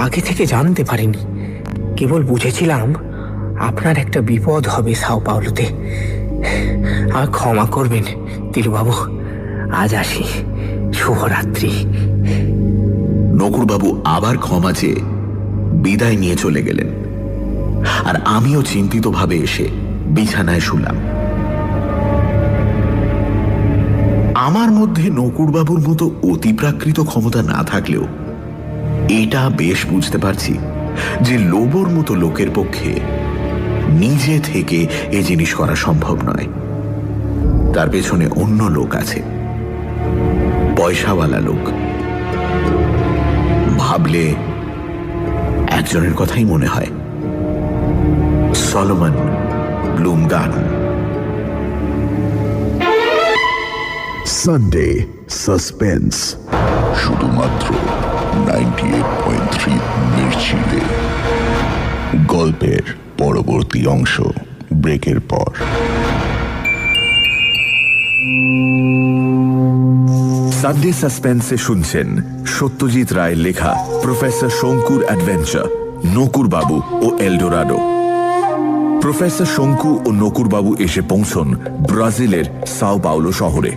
আগে থেকে জানতে পারিনি। কেবল বুঝেছিলাম আপনার একটা বিপদ হবে সাও পাওলোতে। আর ক্ষমা করবেন তিলুবাবু, আজ আসি। শুভরাত্রি। নকুরবাবু আবার ক্ষমা চেয়ে বিদায় নিয়ে চলে গেলেন, আর আমিও চিন্তিতভাবে এসে বিছানায় শুলাম। আমার মধ্যে নকুরবাবুর মতো অতিপ্রাকৃত ক্ষমতা না থাকলেও এটা বেশ বুঝতে পারছি যে লোবোর মতো লোকের পক্ষে নিজে থেকে এ জিনিস করা সম্ভব নয়। তার পেছনে অন্য লোক আছে, পয়সাওয়ালা লোক। ভাবলে একজনের কথাই মনে হয়, সলোমন ব্লুমগার্টন। সানডে সাসপেন্স, শুধুমাত্র 98.3 মির্চিতে। গল্পের পরবর্তী অংশ ব্রেকের পর। সানডে সাসপেন্সে শুনছেন সত্যজিৎ রায়ের লেখা প্রফেসর শঙ্কুর অ্যাডভেঞ্চার, নকুরবাবু ও এলডোরাডো। প্রফেসর শঙ্কু ও নকুরবাবু এসে পৌঁছন ব্রাজিলের সাও পাওলো শহরে।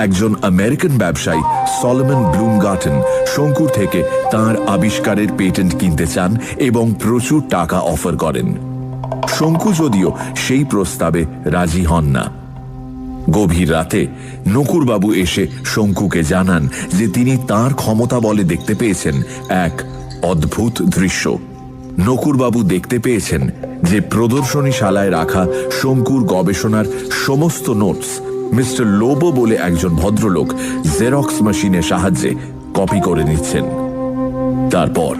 একজন আমেরিকান ব্যবসায়ী সলোমন ব্লুমগার্টন শঙ্কুর থেকে তার আবিষ্কারের পেটেন্ট কিনতে চান এবং প্রচুর টাকা অফার করেন। শঙ্কু যদিও সেই প্রস্তাবে রাজি হন না। গভীর রাতে নকুরবাবু এসে শঙ্কুকে জানান যে তিনি তার ক্ষমতা বলে দেখতে পেয়েছেন এক অদ্ভুত দৃশ্য। নকুরবাবু দেখতে পেয়েছেন যে প্রদর্শনীশালায় রাখা শঙ্কুর গবেষণার সমস্ত নোটস মিস্টার লোবো বলে একজন ভদ্রলোক জেরক্স মেশিনের সাহায্যে কপি করে নিচ্ছেন। তারপর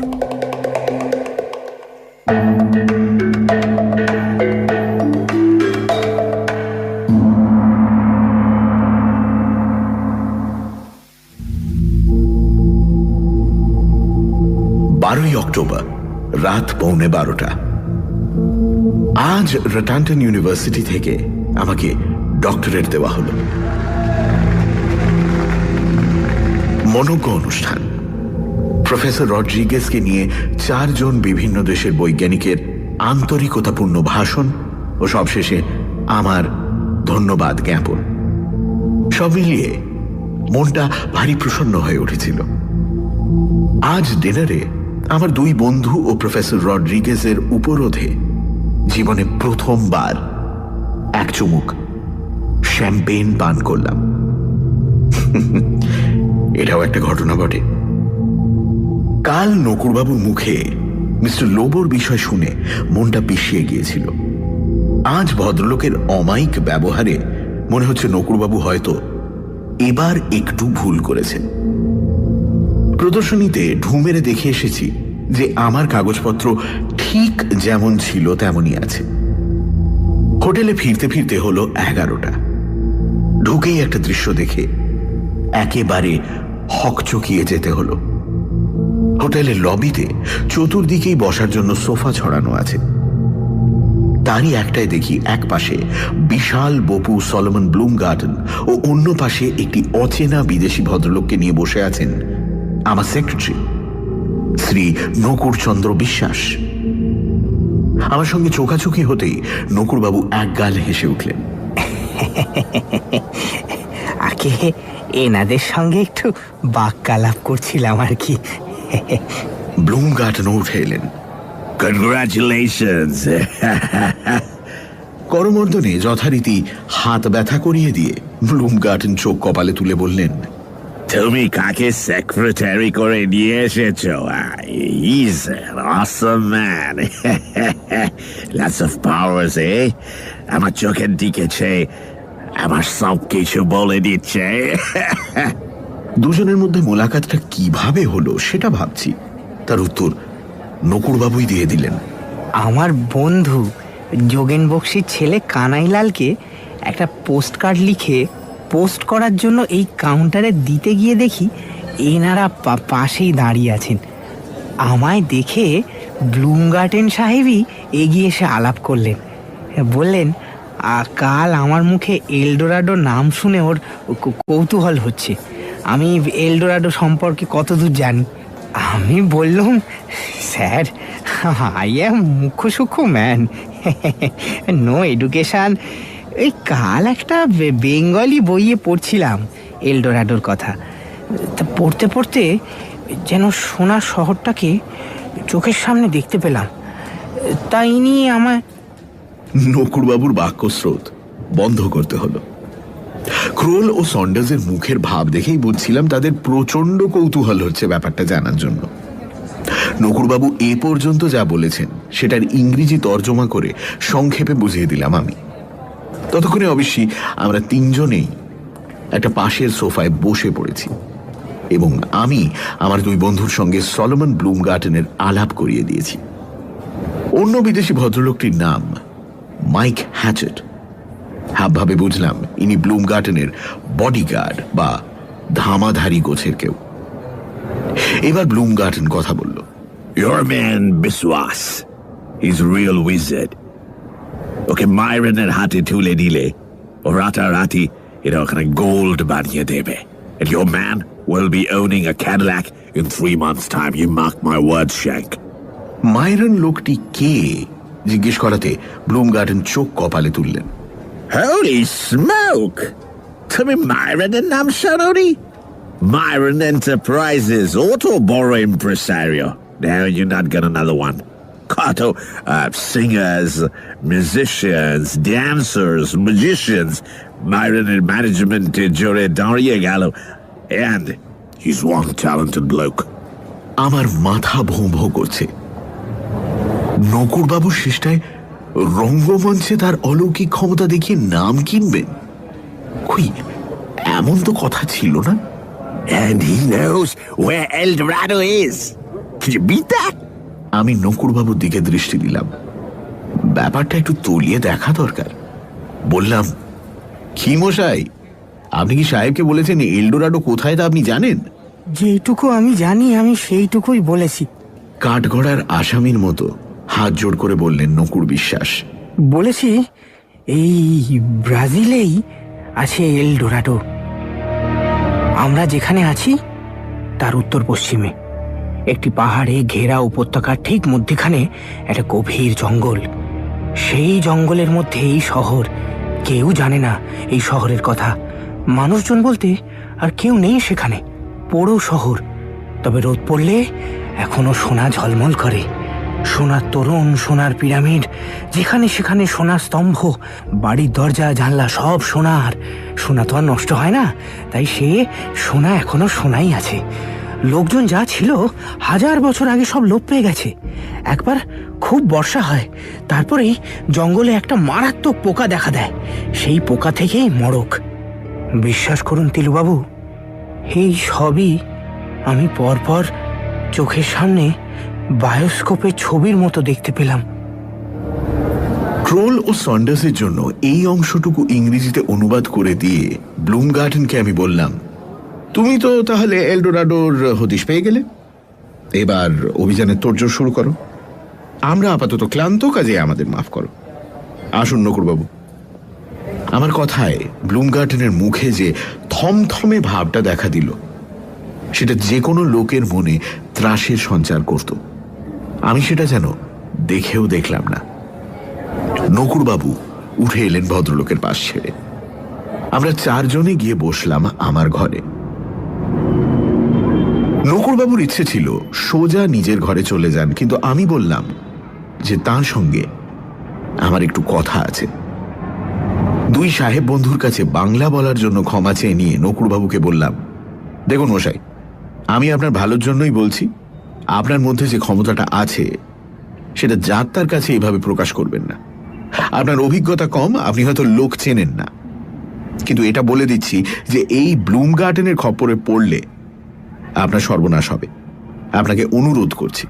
অক্টোবর রাত 11:15। আজ রটান্টন ইউনিভার্সিটি থেকে আমাকে ডক্টরেট দেওয়া হলো। মনোজ্ঞ অনুষ্ঠান। প্রফেসর রড্রিগেজকে নিয়ে 4 জন বিভিন্ন দেশের বৈজ্ঞানিকের আন্তরিকতাপূর্ণ ভাষণ ও সবশেষে আমার ধন্যবাদ জ্ঞাপন। সব মিলিয়ে মনটা ভারী প্রসন্ন হয়ে উঠেছিল। আজ ডিনারে আমার 2 বন্ধু ও প্রফেসর রড্রিগেজের উপরোধে জীবনে প্রথমবার এক চুমুক শ্যাম্পেন পান করলাম। এটাও একটা ঘটনা বটে। কাল নকুরবাবুর মুখে মিস্টার লোবোর বিষয় শুনে মনটা পিছিয়ে গিয়েছিল। আজ ভদ্রলোকের অমায়িক ব্যবহারে মনে হচ্ছে নকুরবাবু হয়তো এবার একটু ভুল করেছেন। প্রদর্শনীতে ঢু মেরে দেখে এসেছি যে আমার কাগজপত্র ঠিক যেমন ছিল তেমনই আছে। হোটেলে ফিরতে ফিরতে হলো 11টা। ঢুকেই একটা দৃশ্য দেখে একেবারে হকচকিয়ে যেতে হলো। হোটেলের লবিতে চতুর্দিকেই বসার জন্য সোফা ছড়ানো আছে। তারই একটাই দেখি এক পাশে বিশাল বপু সলোমন ব্লুম গার্ডেন ও অন্য পাশে একটি অচেনা বিদেশি ভদ্রলোককে নিয়ে বসে আছেন আমার সেক্রেটারি শ্রী নকুরচন্দ্র বিশ্বাস। আমার সঙ্গে চোখাচোখি হতেই নকুরবাবু এক গাল হেসে উঠলেন। আগে এনাদের সঙ্গে একটু বাক্যালাপ করছিলাম আর কি। ব্লুম গার্ডেনও উঠে এলেন। Congratulations! করমর্দনে যথারীতি হাত ব্যথা করিয়ে দিয়ে ব্লুম গার্ডেন চোখ কপালে তুলে বললেন, তুমি কাকে সেক্রেটারি করে নিয়ে এসেছো? He's an awesome man. Lots of powers, eh? আমার চোখের দিকে চেয়ে আমার সব কিছু বলে দিচ্ছে। দুজনের মধ্যে মোলাকাতটা কিভাবে হলো সেটা ভাবছি। তার উত্তর নকুরবাবুই দিয়ে দিলেন। আমার বন্ধু যোগেন বক্সির ছেলে কানাইলালকে একটা পোস্ট কার্ড লিখে পোস্ট করার জন্য এই কাউন্টারে দিতে গিয়ে দেখি এনারা পাশেই দাঁড়িয়ে আছেন। আমায় দেখে ব্লুম গার্ডেন সাহেবই এগিয়ে এসে আলাপ করলেন। বললেন, কাল আমার মুখে এলডোরাডো নাম শুনে ওর কৌতূহল হচ্ছে, আমি এলডোরাডো সম্পর্কে কতদূর জানি। আমি বললাম, স্যার, আই এম মুখ্য সূক্ষ্ম ম্যান, নো এডুকেশান। এই কাল একটা বেঙ্গলি বইয়ে পড়ছিলাম এলডোরাডোর কথা। তা পড়তে পড়তে যেন সোনার শহরটাকে চোখের সামনে দেখতে পেলাম। তাই নিয়ে আমায় নকুরবাবুর বাক্যস্রোত বন্ধ করতে হলো। ক্রোল ও সন্ডার্সের মুখের ভাব দেখেই বুঝছিলাম তাদের প্রচন্ড কৌতূহল হচ্ছে ব্যাপারটা জানার জন্য। নকুরবাবু এ পর্যন্ত যা বলেছেন সেটার ইংরেজি তর্জমা করে সংক্ষেপে বুঝিয়ে দিলাম আমি। ততক্ষণে অবশ্যই আমরা তিনজনেই একটা পাশের সোফায় বসে পড়েছি এবং আমি আমার দুই বন্ধুর সঙ্গে সলোমন ব্লুম গার্ডেনের আলাপ করিয়ে দিয়েছি। অন্য বিদেশি ভদ্রলোকটির নাম মাইক হ্যাচেট। হাবভাবে বুঝলাম ইনি ব্লুম গার্ডেনের বডিগার্ড বা ধামাধারী গোছের কেউ। এবার ব্লুম গার্ডেন কথা বলল। Your man Biswas, he's a real wizard. ওকে মাইরনের হাতে তুলে দিলে ও রাতারাতি এটা ওখানে গোল্ড বানিয়ে দেবে। And your man will be owning a Cadillac in 3 months' time. You mark my words, Shank. মাইরন লোকটি কে জিজ্ঞেস করাতে ব্লুম গার্ডেন চোখ কপালে তুললেন। Holy smoke! তুমি মাইরনের নাম শোনোনি? Myron Enterprises, auto borrow impresario. Now you're not got another one. Kato, singers, musicians, dancers, magicians. Myron and management jure daঁড়িয়ে গেল. And he's one talented bloke. আমার মাথা ভোঁ ভোঁ করছে। নকুরবাবু শেষটায় রঙ্গমঞ্চে তার অলৌকিক ক্ষমতা দেখিয়ে নাম কিনবেন? কই, এমন তো কথা ছিল না। And he knows where El Dorado is. Can you beat that? আমি নকুরবাবুর দিকে দৃষ্টি দিলাম। ব্যাপারটা একটু তলিয়ে দেখা দরকার। বললাম, কি মশাই, আপনি কি সাহেবকে বলেছেন এলডোরাডো কোথায় তা আপনি জানেন? যেইটুকু আমি জানি আমি সেইটুকুই বলেছি। কাঠগড়ার আসামির মতো হাত জোড় করে বললেন নকুর বিশ্বাস। বলেছি এই ব্রাজিলেই আছে এলডোরাডো। আমরা যেখানে আছি তার উত্তর পশ্চিমে একটি পাহাড়ে ঘেরা উপত্যকার ঠিক মধ্যখানে একটা গভীর জঙ্গল। সেই জঙ্গলের মধ্যে এই শহর। কেউ জানে না এই শহরের কথা। মানুষজন বলতে আর কেউ নেই সেখানে। পোড়ো শহর, তবে রোদ পড়লে এখনো সোনা ঝলমল করে। সোনার তোরণ, সোনার পিরামিড, যেখানে সেখানে সোনার স্তম্ভ, বাড়ির দরজা জানলা সব সোনার। সোনা তো আর নষ্ট হয় না, তাই সে সোনা এখনো সোনাই আছে। লোকজন যা ছিল 1000 বছর আগে সব লোপ পেয়ে গেছে। একবার খুব বর্ষা হয়, তারপরেই জঙ্গলে একটা মারাত্মক পোকা দেখা দেয়। সেই পোকা থেকেই মড়ক। বিশ্বাস করুন তিলুবাবু, এই সবই আমি পরপর চোখের সামনে বায়োস্কোপে ছবির মতো দেখতে পেলাম। ক্রোল ও সন্ডার্সের জন্য এই অংশটুকু ইংরেজিতে অনুবাদ করে দিয়ে ব্লুম গার্ডেনকে আমি বললাম, তুমি তো তাহলে এলডোরাডোর হদিশ পেয়ে গেলে। এবার অভিযানের তোড়জোড় শুরু করো। আমরা আপাতত ক্লান্ত, কাজে আমাদের মাফ করো। আসুন নকুরবাবু। আমার কথায় ব্লুমগার্টেনের মুখে যে থমথমে ভাবটা দেখা দিল, সেটা যে কোনো লোকের মনে ত্রাসের সঞ্চার করত। আমি সেটা যেন দেখেও দেখলাম না। নকুরবাবু উঠে এলেন ভদ্রলোকের পাশ ছেড়ে। আমরা চারজনে গিয়ে বসলাম আমার ঘরে। নকুরবাবুর ইচ্ছে ছিল সোজা নিজের ঘরে চলে যান, কিন্তু আমি বললাম যে তার সঙ্গে আমার একটু কথা আছে। দুই সাহেব বন্ধুর কাছে বাংলা বলার জন্য ক্ষমা চেয়ে নিয়ে নকুরবাবুকে বললাম, দেখুন মশাই, আমি আপনার ভালোর জন্যই বলছি। আপনার মধ্যে যে ক্ষমতাটা আছে সেটা যাত্রার কাছে এভাবে প্রকাশ করবেন না। আপনার অভিজ্ঞতা কম, আপনি হয়তো লোক চেনেন না, কিন্তু এটা বলে দিচ্ছি যে এই ব্লুমগার্টেনের খপ্পরে পড়লে আপনার সর্বনাশ হবে। আপনাকে অনুরোধ করছি,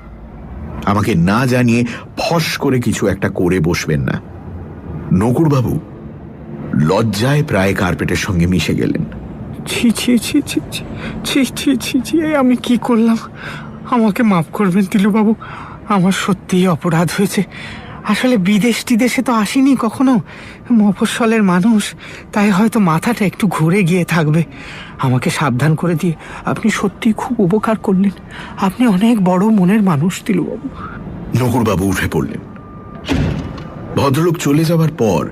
আমাকে না জানিয়ে ফস করে কিছু একটা করে বসবেন না। নকুরবাবু লজ্জায় প্রায় কার্পেটের সঙ্গে মিশে গেলেন। ছি ছি ছি ছি ছি ছি ছি ছি ছি, আমি কি করলাম? আমাকে মাফ করবেন তিলুবাবু, আমার সত্যিই অপরাধ হয়েছে। আসলে বিদেশ টিদেশে তো আসিনি কখনো, মফস্বলের মানুষ, তাই হয়তো মাথাটা একটু ঘুরে গিয়ে থাকবে। আমাকে সাবধান করে দিয়ে আপনি সত্যিই খুব উপকার করলেন। আপনি অনেক বড় মনের মানুষ তিলুবাবু। নকুরবাবু উঠে পড়লেন। ভদ্রলোক চলে যাওয়ার পর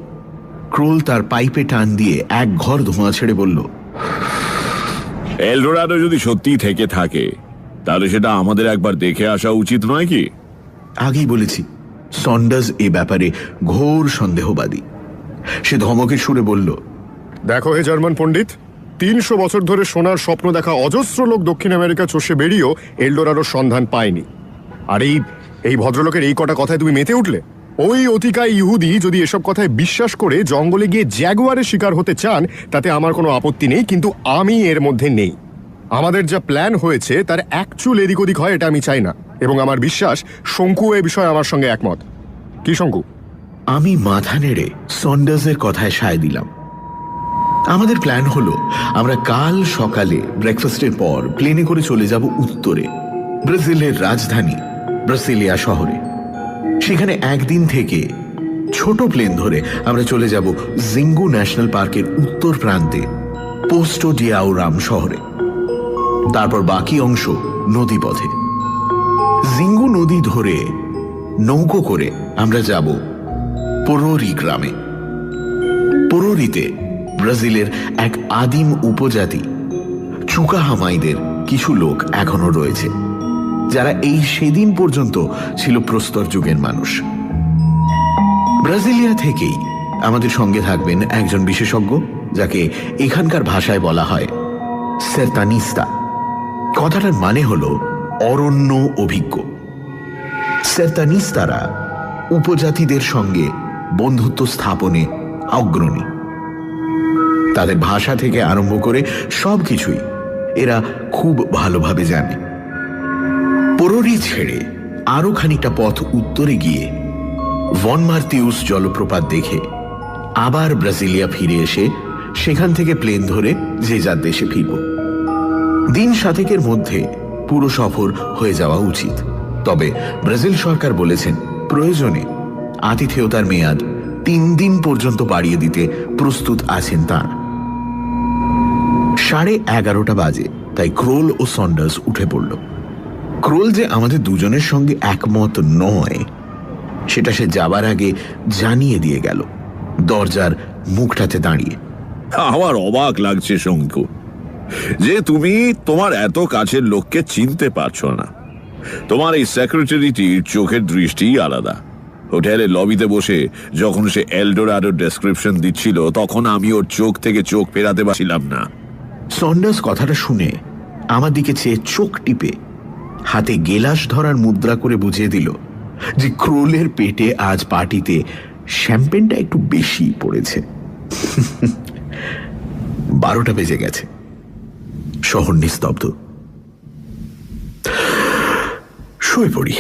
ক্রোল তার পাইপে টান দিয়ে এক ঘর ধোঁয়া ছেড়ে বলল, এলডোরাডো যদি সত্যি থেকে থাকে তাহলে সেটা আমাদের একবার দেখে আসা উচিত নয় কি? আগেই বলেছি সন্ডার্স এ ব্যাপারে ঘোর সন্দেহবাদী। সে ধমকের সুরে বলল, দেখো হে জার্মান পণ্ডিত, 300 বছর ধরে সোনার স্বপ্ন দেখা অজস্র লোক দক্ষিণ আমেরিকা চষে বেরিয়েও এলডোরাডোর সন্ধান পায়নি। আর এই ভদ্রলোকের এই কটা কথায় তুমি মেতে উঠলে? ওই অতিকায় ইহুদি যদি এসব কথায় বিশ্বাস করে জঙ্গলে গিয়ে জ্যাগুয়ারের শিকার হতে চান, তাতে আমার কোনো আপত্তি নেই, কিন্তু আমি এর মধ্যে নেই। আমাদের যা প্ল্যান হয়েছে তার এক চুল এদিক ওদিক হয় এটা আমি চাই না, এবং আমার বিশ্বাস শঙ্কু এ বিষয়ে আমার সঙ্গে একমত। কি শঙ্কু? আমি মাথা নেড়ে সন্ডার্সের কথায় সায় দিলাম। আমাদের প্ল্যান হলো আমরা কাল সকালে ব্রেকফাস্টের পর প্লেনে করে চলে যাব উত্তরে, ব্রাজিলের রাজধানী ব্রাসিলিয়া শহরে। সেখানে একদিন থেকে ছোট প্লেন ধরে আমরা চলে যাব জিঙ্গু ন্যাশনাল পার্কের উত্তর প্রান্তে পোস্টো ডিয়াওরাম শহরে। তারপর বাকি অংশ নদীপথে। জিঙ্গু নদী ধরে নৌকো করে আমরা যাব পোরোরি গ্রামে। পোরোরিতে ব্রাজিলের এক আদিম উপজাতি চুকাহামাইদের কিছু লোক এখনো রয়েছে, যারা এই সেদিন পর্যন্ত ছিল প্রস্তর যুগের মানুষ। ব্রাজিলিয়া থেকেই আমাদের সঙ্গে থাকবেন একজন বিশেষজ্ঞ, যাকে এখানকার ভাষায় বলা হয় সেরতানিস্তা। কথাটার মানে হলো অরণ্য অভিজ্ঞ। সেরতানিস্তারা উপজাতিদের সঙ্গে বন্ধুত্ব স্থাপনে অগ্রণী। তাদের ভাষা থেকে আরম্ভ করে সবকিছুই এরা খুব ভালোভাবে জানে। পোরোরি ছেড়ে আরো খানিকটা পথ উত্তরে গিয়ে ভন মার্তিউস জলপ্রপাত দেখে আবার ব্রাজিলিয়া ফিরে এসে সেখান থেকে প্লেন ধরে যে যার দেশে ফিরব। দিন 7 মধ্যে পুরো সফর হয়ে যাওয়া উচিত। তবে ব্রাজিল সরকার বলেছেন প্রয়োজনে আতিথেয়তার মেয়াদ 3 দিন পর্যন্ত বাড়িয়ে দিতে প্রস্তুত আছেন তাঁরা। 11:30 বাজে, তাই ক্রোল ও সন্ডার্স উঠে পড়ল। ক্রোল যে আমাদের দুজনের সঙ্গে একমত নয় সেটা সে যাবার আগে জানিয়ে দিয়ে গেল, দরজার মুখটাতে দাঁড়িয়ে। আমার অবাক লাগছে শঙ্কু, যে তুমি তোমার এত কাছের লোককে চিনতে পারছো না। তোমার এই সেক্রেটারিটির চোখের দৃষ্টি আলাদা। হোটেলের লবিতে বসে যখন সে এলডোরাডোর ডেসক্রিপশন দিচ্ছিল, তখন আমি ওর চোখ থেকে চোখ ফেরাতে পারছিলাম না। সন্ডার্স কথাটা শুনে আমার দিকে চেয়ে চোখ টিপে হাতে গেলাস ধরার মুদ্রা করে বুঝিয়ে দিল যে ক্রোলের পেটে আজ পার্টিতে শ্যাম্পেনটা একটু বেশি পড়েছে। 12টা বেজে গেছে। শহর নিস্তব্ধ। শুয়ে পড়ি।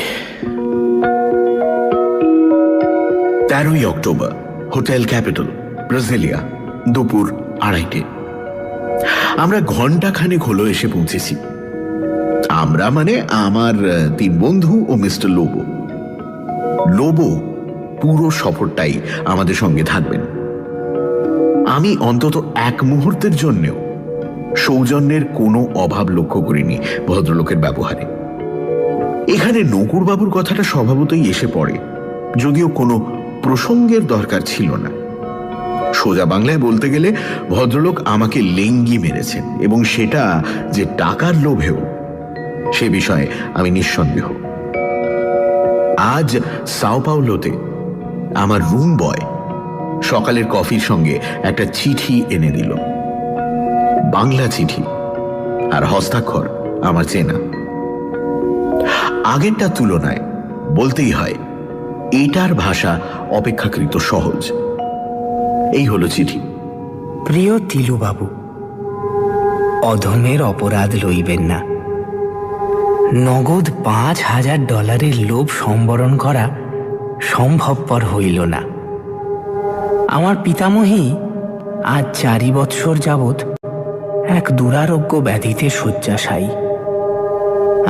13ই অক্টোবর, হোটেল ক্যাপিটাল, ব্রাজিলিয়া, দুপুর 2:30। আমরা ঘন্টাখানেক হলো এসে পৌঁছেছি। আমরা মানে আমার 3 বন্ধু ও মিস্টার লোবো। লোবো পুরো সফরটাই আমাদের সঙ্গে থাকবেন। আমি অন্তত এক মুহূর্তের জন্যেও সৌজন্যের কোনো অভাব লক্ষ্য করিনি ভদ্রলোকের ব্যবহারে। এখানে নকুরবাবুর কথাটা স্বভাবতই এসে পড়ে, যদিও কোনো প্রসঙ্গের দরকার ছিল না। সোজা বাংলায় বলতে গেলে ভদ্রলোক আমাকে লেঙ্গি মেরেছেন, এবং সেটা যে টাকার লোভেও, সে বিষয়ে আমি নিঃসন্দেহ। আজ সাও পাওলোতে আমার রুম বয় সকালের কফির সঙ্গে একটা চিঠি এনে দিল। বাংলা চিঠি, আর হস্তাক্ষর আমার চেনা। আগেরটার তুলনায় বলতেই হয় এটার ভাষা অপেক্ষাকৃত সহজ। এই হলো চিঠি। প্রিয় তিলুবাবু, অধমের অপরাধ লইবেন না। নগদ $5,000 লোভ সম্বরণ করা সম্ভবপর হইল না। আমার পিতামহী আজ 4 বৎসর যাবৎ এক দুরারোগ্য ব্যাধিতে শয্যাশায়ী।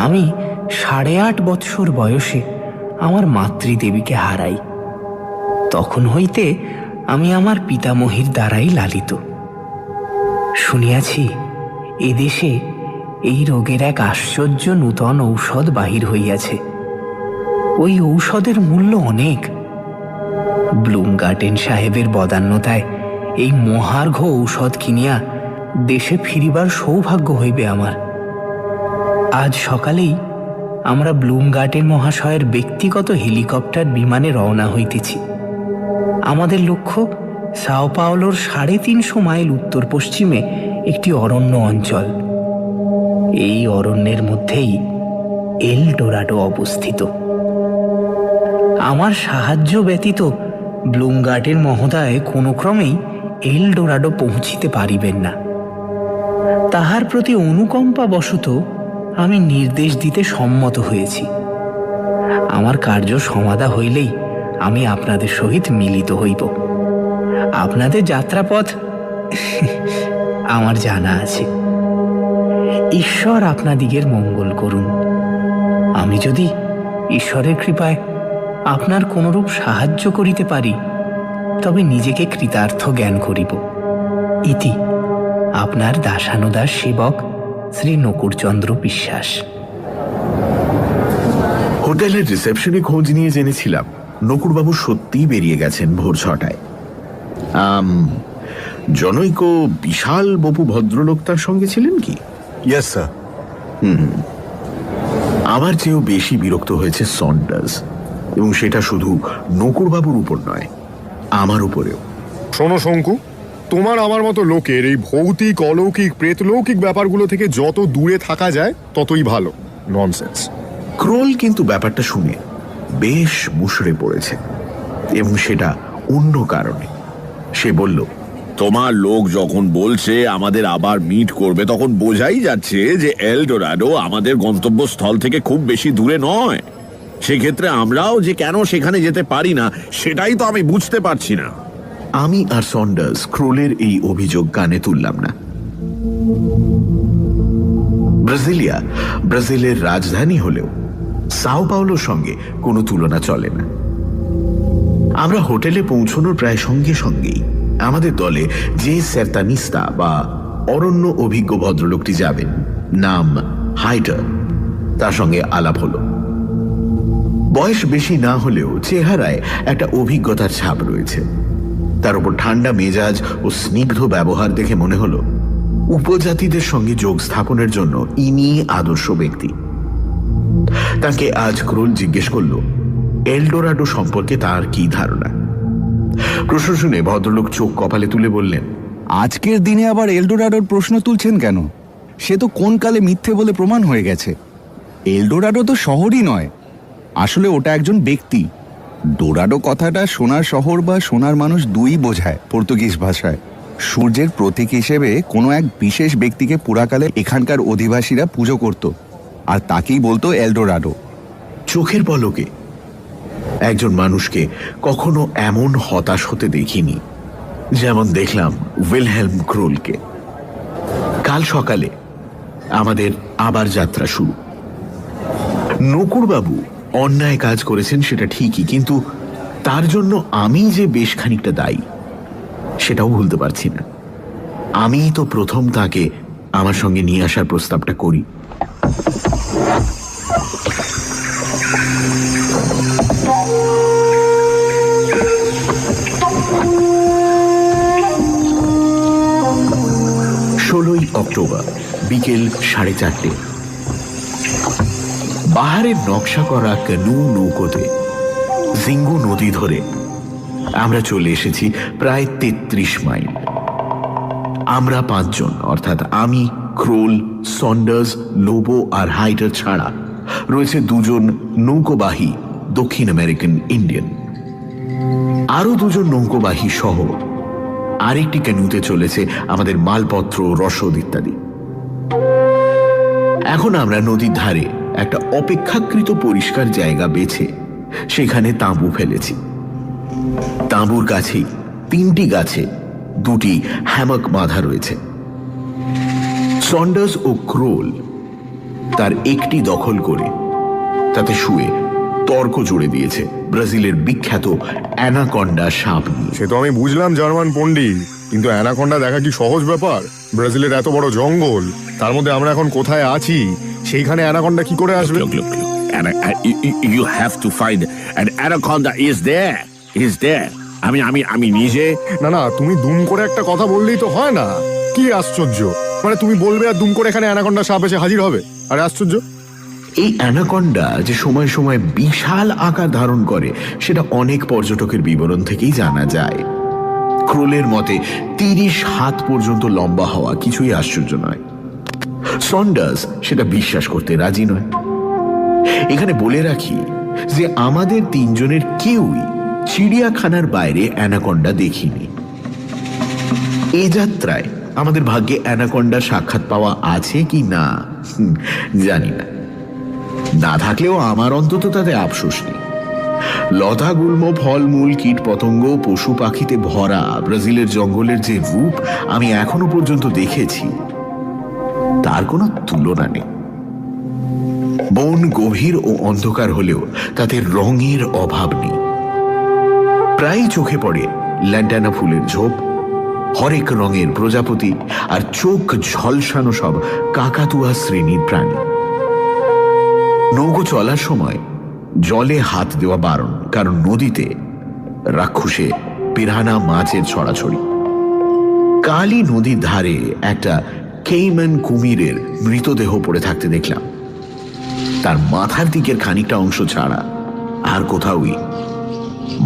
আমি 8.5 বৎসর বয়সে আমার মাতৃদেবীকে হারাই। তখন হইতে আমি আমার পিতামহীর দ্বারাই লালিত। শুনিয়াছি এদেশে এই রোগের এক আশ্চর্য নূতন ঔষধ বাহির হইয়াছে। ওই ঔষধের মূল্য অনেক। ব্লুমগার্টেন সাহেবের বদান্যতায় এই মহার্ঘ ঔষধ কিনিয়া দেশে ফিরিবার সৌভাগ্য হইবে আমার। আজ সকালেই আমরা ব্লুমগার্টেন মহাশয়ের ব্যক্তিগত হেলিকপ্টার বিমানে রওনা হইতেছি। আমাদের লক্ষ্য সাও পাওলোর 350 মাইল উত্তর পশ্চিমে একটি অরণ্য অঞ্চল। এই অরণ্যের মধ্যেই এল ডোরাডো অবস্থিত। আমার সাহায্য ব্যতীত ব্লুমগার্টেন মহোদয় কোনো ক্রমেই এল ডোরাডো পৌঁছিতে পারিবেন না। তাহার প্রতি অনুকম্পা বশত আমি নির্দেশ দিতে সম্মত হয়েছি। আমার কার্য সমাধা হইলেই আমি আপনাদের সহিত মিলিত হইব। আপনাদের যাত্রাপথ আমার জানা আছে। ঈশ্বর আপনাদিগের মঙ্গল করুন। আমি যদি ঈশ্বরের কৃপায় আপনার কোনরূপ সাহায্য করিতে পারি, তবে নিজেকে কৃতার্থ জ্ঞান করিব। ইতি আপনার দাসানুদাস সেবক শ্রী নকুরচন্দ্র বিশ্বাস। হোটেলের রিসেপশনে খোঁজ নিয়ে জেনেছিলাম নকুরবাবু সত্যিই বেরিয়ে গেছেন ভোর 6টায়। জনৈক বিশাল বপু ভদ্রলোক তার সঙ্গে ছিলেন কি? Yes sir. আমার চেয়েও বেশি বিরক্ত হয়েছে সন্ডার্স, এবং সেটা শুধু নকুরবাবুর উপর নয়, আমার উপরেও। শোনো শঙ্কু, তোমার আমার মতো লোকের এই ভৌতিক, অলৌকিক, প্রেতলৌকিক ব্যাপারগুলো থেকে যত দূরে থাকা যায় ততই ভালো। ননসেন্স। ক্রোল কিন্তু ব্যাপারটা শুনে বেশ মুষড়ে পড়েছে, এবং সেটা অন্য কারণে। সে বলল, তোমার লোক যখন বলছে আমাদের আবার মিট করবে, তখন বোঝাই যাচ্ছে যে এল ডোরাডো আমাদের গন্তব্যস্থল থেকে খুব বেশি দূরে নয়। সেক্ষেত্রে আমরাও যে কেন সেখানে যেতে পারি না, সেটাই তো আমি বুঝতে পারছি না। আমি আর সন্ডার্স ক্রোলের এই অভিযোগ কানে তুললাম না। ব্রাজিলিয়া ব্রাজিলের রাজধানী হলেও সাও পাওলোর সঙ্গে কোনো তুলনা চলে না। আমরা হোটেলে পৌঁছানোর প্রায় সঙ্গে সঙ্গেই আমাদের দলে যে সেরতানিস্তা বা অরণ্য অভিজ্ঞ ভদ্রলোকটি যাবেন, নাম হাইটার, তার সঙ্গে আলাপ হলো। বয়স বেশি না হলেও চেহারায় একটা অভিজ্ঞতার ছাপ রয়েছে। তার উপর ঠান্ডা মেজাজ ও স্নিগ্ধ ব্যবহার দেখে মনে হলো উপজাতিদের সঙ্গে যোগ স্থাপনের জন্য ইনি আদর্শ ব্যক্তি। তাকে আজ ক্রোল জিজ্ঞেস করল এল ডোরাডো সম্পর্কে তার কি ধারণা। প্রশ্ন শুনে ভদ্রলোক চোখ কপালে তুলে বললেন, আজকের দিনে আবার এল ডোরাডোর প্রশ্ন তুলছেন কেন? সে তো কোন কালে মিথ্যে বলে প্রমাণ হয়ে গেছে। এল ডোরাডো তো শহরই নয়, আসলে ওটা একজন ব্যক্তি। ডোরাডো কথাটা সোনার শহর বা সোনার মানুষ দুই বোঝায় পর্তুগিজ ভাষায়। সূর্যের প্রতীক হিসেবে কোনো এক বিশেষ ব্যক্তিকে পুরাকালে এখানকার অধিবাসীরা পুজো করত, আর তাকেই বলতো এল ডোরাডো। চোখের পলকে একজন মানুষকে কখনো এমন হতাশ হতে দেখিনি যেমন দেখলাম উইলহেলম ক্রোলকে। কাল সকালে আমাদের আবার যাত্রা শুরু। নকুরবাবু অন্যায় কাজ করেছেন সেটা ঠিকই, কিন্তু তার জন্য আমি যে বেশ খানিকটা দায়ী সেটাও ভুলতে পারছি না। আমিই তো প্রথম তাকে আমার সঙ্গে নিয়ে আসার প্রস্তাবটা করি। অক্টোবর বিকেল 4:30। বাহারের নকশা করা ক্যানু নৌকোতে জিঙ্গু নদী ধরে আমরা চলে এসেছি প্রায় 33 মাইল। আমরা 5 জন, অর্থাৎ আমি, ক্রোল, সন্ডার্স, লোবো আর হাইটার ছাড়া রয়েছে 2 জন নৌকোবাহী দক্ষিণ আমেরিকান ইন্ডিয়ান। আরো 2 জন নৌকোবাহী সহ আরেকটি ক্যানুতে চলেছে আমাদের মালপত্র, রসদ ইত্যাদি। এখন আমরা নদীর ধারে একটা অপেক্ষাকৃত পরিষ্কার জায়গা বেছে সেখানে তাঁবু ফেলেছি। তাঁবুর কাছেই 3টি গাছে 2টি হ্যামক বাঁধা রয়েছে। সন্ডার্স ও ক্রোল তার একটি দখল করে তাতে শুয়ে তর্ক জুড়ে দিয়েছে ব্রাজিলের বিখ্যাত অ্যানাকন্ডা সাপ নিয়ে। সে তো আমি বুঝলাম জার্মান পণ্ডিত, কিন্তু অ্যানাকন্ডা দেখা কি সহজ ব্যাপার? ব্রাজিলের এত বড় জঙ্গল, তার মধ্যে আমরা এখন কোথায় আছি, সেইখানে অ্যানাকন্ডা কি করে আসবে? Look. You have to find an anaconda is there. আমি নিজে। না, তুমি দুম করে একটা কথা বললেই তো হয় না। কি আশ্চর্য, মানে তুমি বলবে আর দুম করে এখানে অ্যানাকন্ডা সাপ এসে হাজির হবে? আরে আশ্চর্য! এই অ্যানাকন্ডা যে সময় সময় বিশাল আকার ধারণ করে সেটা অনেক পর্যটকের বিবরণ থেকেই জানা যায়। ক্রোলের মতে 30 হাত পর্যন্ত লম্বা হওয়া কিছুই আশ্চর্য নয়। সন্ডার্স সেটা বিশ্বাস করতে রাজি নয়। এখানে বলে রাখি যে আমাদের 3 জনের কেউই চিড়িয়াখানার বাইরে অ্যানাকন্ডা দেখিনি। এ যাত্রায় আমাদের ভাগ্যে অ্যানাকন্ডার সাক্ষাৎ পাওয়া আছে কি না জানি না। না থাকলেও আমার অন্তত তাতে আফসোস নেই। লতা গুল্ম, ফলমূল, কীট পতঙ্গ, পশু পাখিতে ভরা ব্রাজিলের জঙ্গলের যে রূপ আমি এখনো পর্যন্ত দেখেছি তার কোনো তুলনা নেই। বন গভীর ও অন্ধকার হলেও তাতে রঙের অভাব নেই। প্রায় চোখে পড়ে ল্যান্টানা ফুলের ঝোপ, হরেক রঙের প্রজাপতি আর চোখ ঝলসানো সব কাকাতুয়া শ্রেণীর প্রাণী। নৌকো চলার সময় জলে হাত দেওয়া বারণ, কারণ নদীতে রাক্ষসে পিরানা মাছের ছড়াছড়ি। কালই নদীর ধারে একটা কেইম্যান কুমিরের মৃতদেহ পড়ে থাকতে দেখলাম। তার মাথার দিকের খানিকটা অংশ ছাড়া আর কোথাওই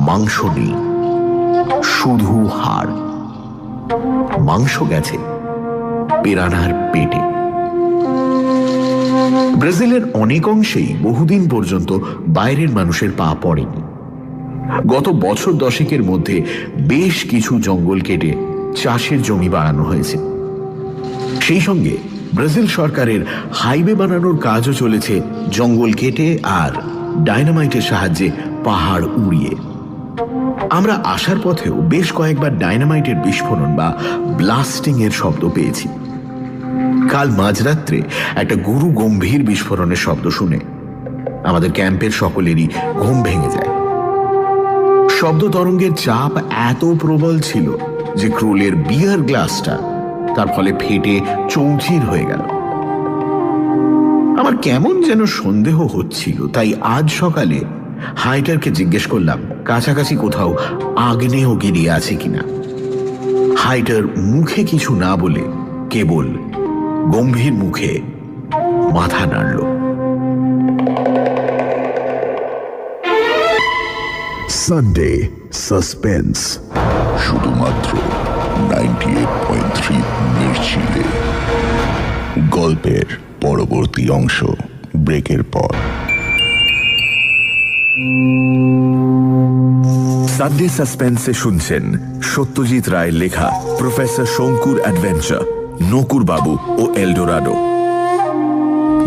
মাংস নেই, শুধু হাড়। মাংস গেছে পিরানার পেটে। ব্রাজিলের অনেক অংশেই বহুদিন পর্যন্ত বাইরের মানুষের পা পড়েনি। গত বছর 10 মধ্যে বেশ কিছু জঙ্গল কেটে চাষের জমি বাড়ানো হয়েছে। সেই সঙ্গে ব্রাজিল সরকারের হাইওয়ে বানানোর কাজও চলেছে জঙ্গল কেটে আর ডায়নামাইটের সাহায্যে পাহাড় উড়িয়ে। আমরা আসার পথেও বেশ কয়েকবার ডায়নামাইটের বিস্ফোরণ বা ব্লাস্টিং এর শব্দ পেয়েছি। কাল মাঝরাত্রে একটা গুরু গম্ভীর বিস্ফোরণের শব্দ শুনে আমাদের ক্যাম্পের সকলেরই ঘুম ভেঙে যায়। শব্দ তরঙ্গের চাপ এত প্রবল ছিল যে ক্রোলের বিয়ার গ্লাসটা তার ফলে ফেটে চৌচির হয়ে গেল। আমার কেমন যেন সন্দেহ হচ্ছিল, তাই আজ সকালে হাইটারকে জিজ্ঞেস করলাম কাছাকাছি কোথাও আগ্নেয়গিরি আছে কিনা। হাইটার মুখে কিছু না বলে কেবল গম্ভীর মুখে মাথা নাড়ল। সানডে সাসপেন্স, শুধুমাত্র 98.3 মির্চিতে। গল্পের পরবর্তী অংশ ব্রেকের পর। সানডে সাসপেন্সে শুনছেন সত্যজিৎ রায়ের লেখা প্রফেসর শঙ্কুর অ্যাডভেঞ্চার, নকুর বাবু ও এলডোরাডো।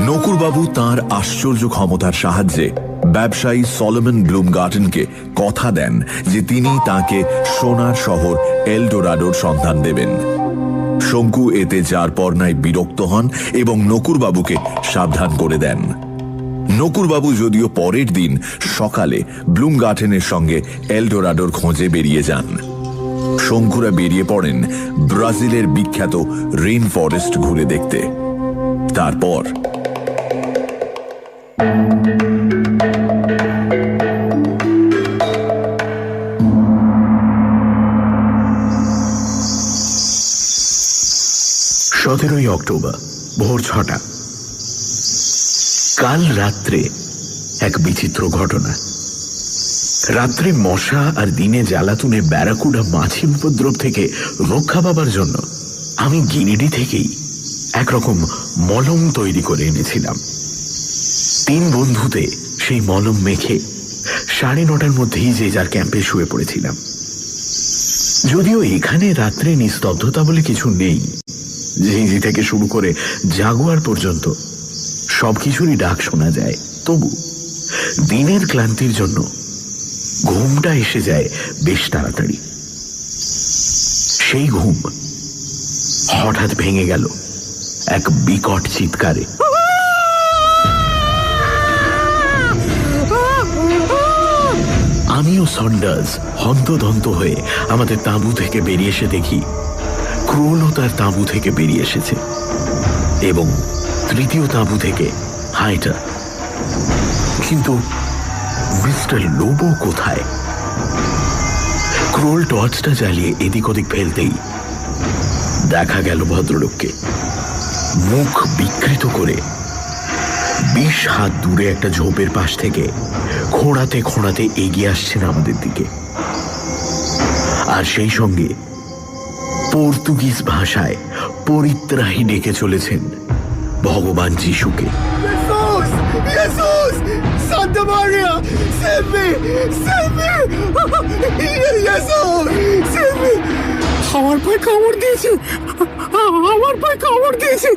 নকুর বাবু তাঁর আশ্চর্য ক্ষমতার সাহায্যে ব্যবসায়ী সলোমন ব্লুমগার্টনকে কথা দেন যে তিনি তাকে সোনার শহর এলডোরাডোর সন্ধান দেবেন। শঙ্কু এতে যার পর নাই বিরক্ত হন এবং নকুর বাবুকে সাবধান করে দেন। নকুরবাবু যদিও পরের দিন সকালে ব্লুম গার্ডেনের সঙ্গে এলডোরাডোর খোঁজে বেরিয়ে যান। শঙ্কুরা বেরিয়ে পড়েন ব্রাজিলের বিখ্যাত রেইন ফরেস্ট ঘুরে দেখতে। তারপর সতেরোই অক্টোবর ভোর 6টা। কাল রাত্রে এক বিচিত্র ঘটনা। রাত্রে মশা আর দিনে জ্বালাতুনে ব্যারাকুডা মাছির উপদ্রব থেকে রক্ষা পাবার জন্য আমি গিনিডি থেকেই একরকম মলম তৈরি করে এনেছিলাম। 3 বন্ধুতে সেই মলম মেখে 9:30টার মধ্যেই যে যার ক্যাম্পে শুয়ে পড়েছিলাম। যদিও এখানে রাত্রে নিস্তব্ধতা বলে কিছু নেই, ঝিঁঝি থেকে শুরু করে জাগুয়ার পর্যন্ত সবকিছুরই ডাক শোনা যায়, তবু দিনের ক্লান্তির জন্য ঘুমটা এসে যায় বেশ তাড়াতাড়ি। সেই ঘুম হঠাৎ ভেঙে গেল এক বিকট চিৎকারে। আমিও সন্ডার্স হন্তদন্ত হয়ে আমাদের তাঁবু থেকে বেরিয়ে এসে দেখি ক্রোলও তার তাঁবু থেকে বেরিয়ে এসেছে এবং তৃতীয় তাঁবু থেকে হাইটার। কিন্তু মিস্টার লোবো কোথায়? ক্রোল টর্চটা জ্বালিয়ে এদিক ওদিক ফেলতেই দেখা গেল ভদ্রলোককে মুখ বিকৃত করে 20 হাত দূরে একটা ঝোপের পাশ থেকে খোঁড়াতে খোঁড়াতে এগিয়ে আসছেন আমাদের দিকে, আর সেই সঙ্গে পর্তুগিজ ভাষায় পরিত্রাহী ডেকে চলেছেন ভগবান যিশুকে। আমার পায়ে কামড় দিয়েছে, আমার পায়ে কামড় দিয়েছে,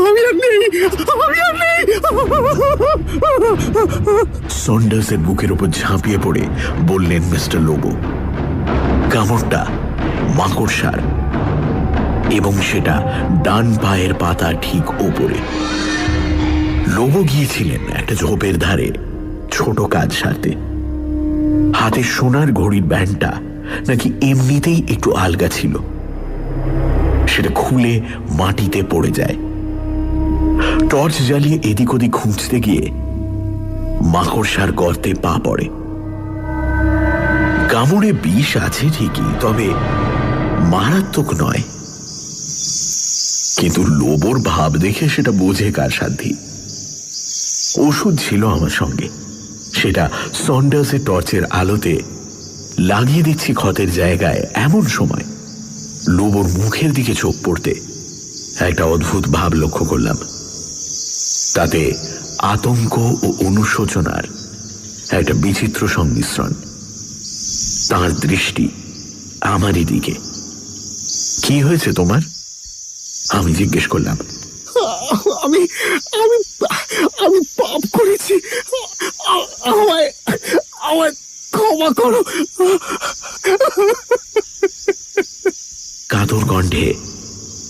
আমি আর নেই, আমি আর নেই। সন্ডার্সের বুকের উপর ঝাঁপিয়ে পড়ে বললেন মিস্টার লোবো, কামড়টা মাকড়সার এবং সেটা ডান পায়ের পাতা ঠিক ওপরে। লোবো গিয়েছিলেন একটা ঝোপের ধারে ছোট কাজ সারতে। হাতে সোনার ঘড়ির ব্যান্ডটা নাকি এমনিতেই একটু আলগা ছিল, সেটা খুলে মাটিতে পড়ে যায়। টর্চ জ্বালিয়ে এদিক ওদিক খুঁজতে গিয়ে মাকড়সার গর্তে পা পড়ে। কামড়ে বিষ আছে ঠিকই, তবে মারাত্মক নয়। কিন্তু লোবোর ভাব দেখে সেটা বোঝে কার সাধ্যি। ওষুধ ছিল আমার সঙ্গে, সেটা সন্ডার্সের টর্চের আলোতে লাগিয়ে দিচ্ছি ক্ষতের জায়গায়। এমন সময় লোবোর মুখের দিকে চোখ পড়তে একটা অদ্ভুত ভাব লক্ষ্য করলাম। তাতে আতঙ্ক ও অনুশোচনার একটা বিচিত্র সংমিশ্রণ। তার দৃষ্টি আমারই দিকে। কি হয়েছে তোমার? আমি জিজ্ঞেস করলাম। আমি আমি আমি পাপ করেছি, আমায় আমায় ক্ষমা করো। কাতর কণ্ঠে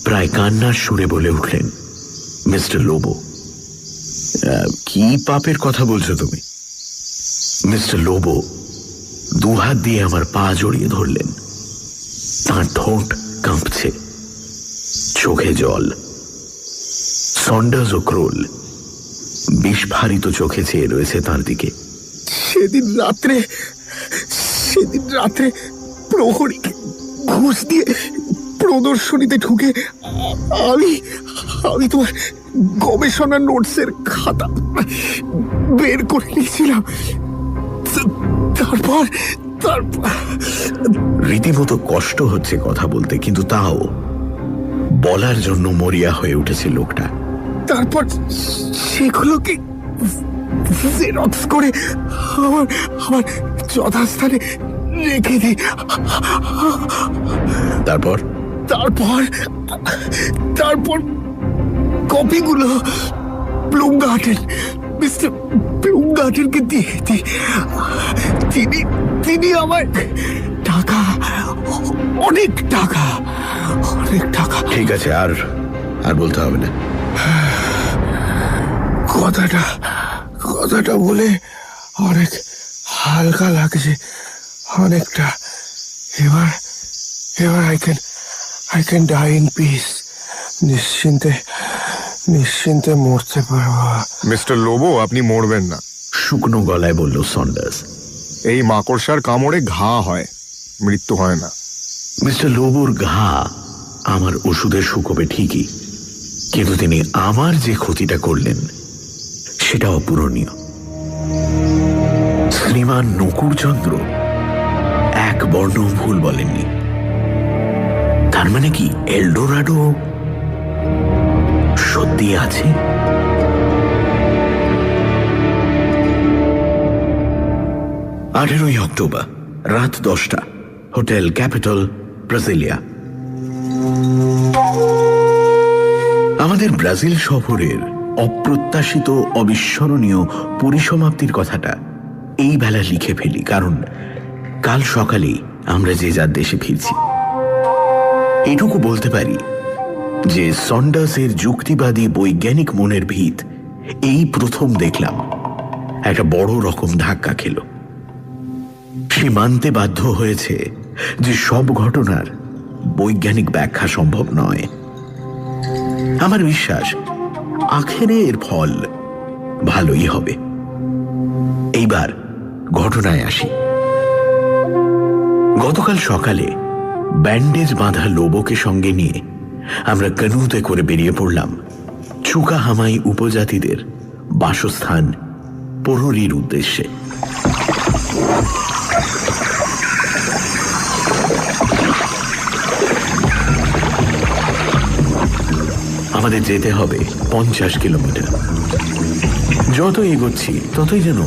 প্রায় কান্নার সুরে বলে উঠলেন মিস্টার লোবো। কি পাপের কথা বলছো তুমি? মিস্টার লোবো 2 হাত দিয়ে আমার পা জড়িয়ে ধরলেন। তাঁর ঠোঁট কাঁপছে, চোখে জল। সন্ডার্স ও ক্রোল বিস্ফারিত চোখে চেয়ে রয়েছে তাঁর দিকে। সেদিন রাত্রে প্রহরীকে ঘুষ দিয়ে প্রদর্শনীতে ঢুকে আমি তোমার গবেষণা নোটসের খাতা বের করে নিয়েছিলাম। তারপর রীতিমতো কষ্ট হচ্ছে কথা বলতে, কিন্তু তাও বলার জন্য মরিয়া হয়ে উঠেছে লোকটা। তারপর সেগুলোকে জেরক্স করে আমার যথাস্থানে রেখে দিই। তারপর তারপর তারপর কপিগুলো ব্লুম গার্ডেন, মিস্টার ব্লুম গার্ডেনকে দিয়ে দিই। তিনি আমার টাকা, অনেক টাকা। ঠিক আছে, আর বলতে হবে না। কথাটা কথাটা বলে অনেক হালকা লাগছে, অনেকটা। এবার এবার I can die in peace. নিশ্চিন্তে মরতে পারবো। মিস্টার লোবো, আপনি মরবেন না। শুকনো গলায় বলল সন্ডার্স। এই মাকড়সার কামড়ে ঘা হয়, মৃত্যু হয় না। মিস্টার লোবোর ঘা আমার ওষুধে শুকোবে ঠিকই, কিন্তু তিনি আমার যে ক্ষতিটা করলেন সেটা অপূরণীয়। শ্রীমান নকুরচন্দ্র এক বর্ণ ভুল বলেননি। তার মানে কি এলডোরাডো সত্যি আছে? 18 অক্টোবর রাত 10টা, হোটেল ক্যাপিটাল, ব্রাজিলিয়া। আমাদের ব্রাজিল সফরের অপ্রত্যাশিত অবিস্মরণীয় পরিসমাপ্তির কথাটা এই বেলা লিখে ফেলি, কারণ কাল সকালেই আমরা যে যার দেশে ফিরছি। এটুকু বলতে পারি যে সন্ডার্সের যুক্তিবাদী বৈজ্ঞানিক মনের ভিত এই প্রথম দেখলাম একটা বড় রকম ধাক্কা খেল। সে মানতে বাধ্য হয়েছে যে সব ঘটনার বৈজ্ঞানিক ব্যাখ্যা সম্ভব নয়। আমার বিশ্বাস আখেরে এর ফল ভালোই হবে। এইবার ঘটনায় আসি। গতকাল সকালে ব্যান্ডেজ বাঁধা লোবোকে সঙ্গে নিয়ে আমরা কানুতে করে বেরিয়ে পড়লাম চুকাহামাই উপজাতিদের বাসস্থান পোরোরির উদ্দেশ্যে। আমাদের যেতে হবে 50 কিলোমিটার। যত এগোচ্ছি ততই যেন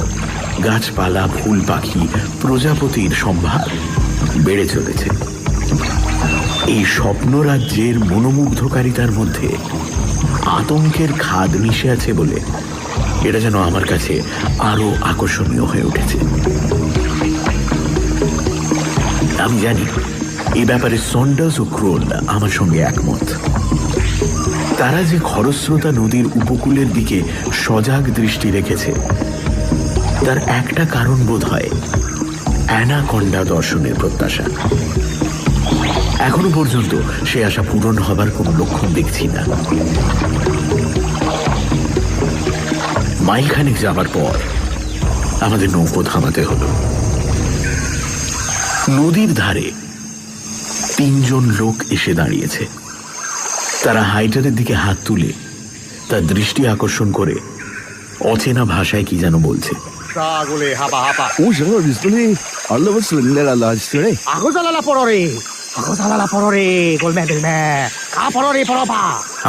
গাছপালা, ফুল, পাখি, প্রজাপতির সম্ভার বেড়ে চলেছে। এই স্বপ্নরাজ্যের মনোমুগ্ধকারিতার মধ্যে আতঙ্কের খাদ মিশে আছে বলে এটা যেন আমার কাছে আরো আকর্ষণীয় হয়ে উঠেছে। আমি জানি এই ব্যাপারে সন্ডার্স ও ক্রোল আমার সঙ্গে একমত। তারা যে খরস্রোতা নদীর উপকূলের দিকে সজাগ দৃষ্টি রেখেছে তার একটা কারণ বোধ হয় অ্যানাকন্ডা দর্শনের প্রত্যাশা। এখনো পর্যন্ত সে আশা পূরণ হবার কোন লক্ষণ দেখছি না। মাইলখানেক যাবার পর আমাদের নৌকো থামাতে হলো। নদীর ধারে 3 জন লোক এসে দাঁড়িয়েছে। তারা হাইটারের দিকে হাত তুলে তার দৃষ্টি আকর্ষণ করে অচেনা ভাষায় কি যেন বলছে।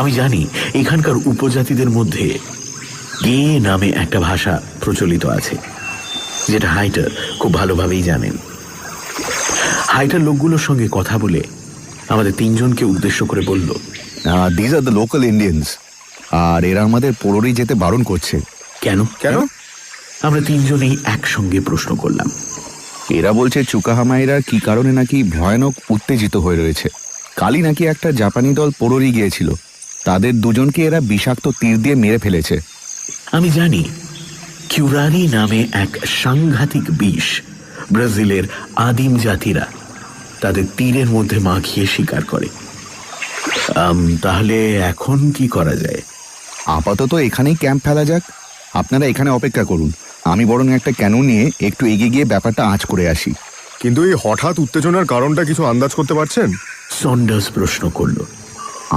আমি জানি এখানকার উপজাতিদের মধ্যে গে নামে একটা ভাষা প্রচলিত আছে, যেটা হাইটার খুব ভালোভাবেই জানেন। হাইটার লোকগুলোর সঙ্গে কথা বলে আমাদের 3 জনকে উদ্দেশ্য করে বলল, this are the local Indians, আর এরা আমাদের পোরোরি যেতে বারণ করছে। কেন কেন? আমরা 3 জনেই একসঙ্গে প্রশ্ন করলাম। এরা বলছে চুকাহামাইরা কি কারণে নাকি ভয়ানক উত্তেজিত হয়ে রয়েছে। কালই নাকি একটা জাপানি দল পোরোরি গিয়েছিল, তাদের 2 জনকে এরা বিষাক্ত তীর দিয়ে মেরে ফেলেছে। আমি জানি কিউরারি নামে এক সাংঘাতিক বিষ ব্রাজিলের আদিম জাতিরা তাদের তীরের মধ্যে মাখিয়ে শিকার করে। তাহলে এখন কি করা যায়? আপাতত এখানেই ক্যাম্প ফেলা যাক। আপনারা এখানে অপেক্ষা করুন, আমি বরং একটা ক্যানু নিয়ে একটু এগিয়ে গিয়ে ব্যাপারটা আঁচ করে আসি। কিন্তু এই হঠাৎ উত্তেজনার কারণটা কিছু আন্দাজ করতে পারছেন? সন্ডার্স প্রশ্ন করল।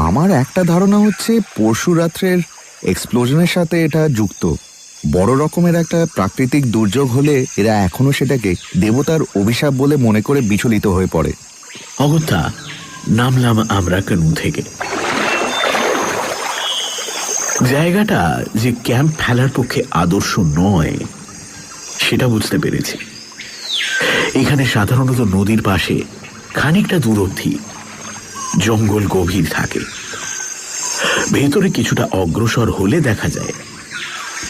আমার একটা ধারণা হচ্ছে পরশু রাত্রের এক্সপ্লোশনের সাথে এটা যুক্ত। বড় রকমের একটা প্রাকৃতিক দুর্যোগ হলে এরা এখনো সেটাকে দেবতার অভিশাপ বলে মনে করে বিচলিত হয়ে পড়ে। অগত্যা নামলাম আমরা কানু থেকে। জায়গাটা যে ক্যাম্প ফেলার পক্ষে আদর্শ নয় সেটা বুঝতে পেরেছি। এখানে সাধারণত নদীর পাশে খানিকটা দূর অবধি জঙ্গল গভীর থাকে। ভেতরে কিছুটা অগ্রসর হলে দেখা যায়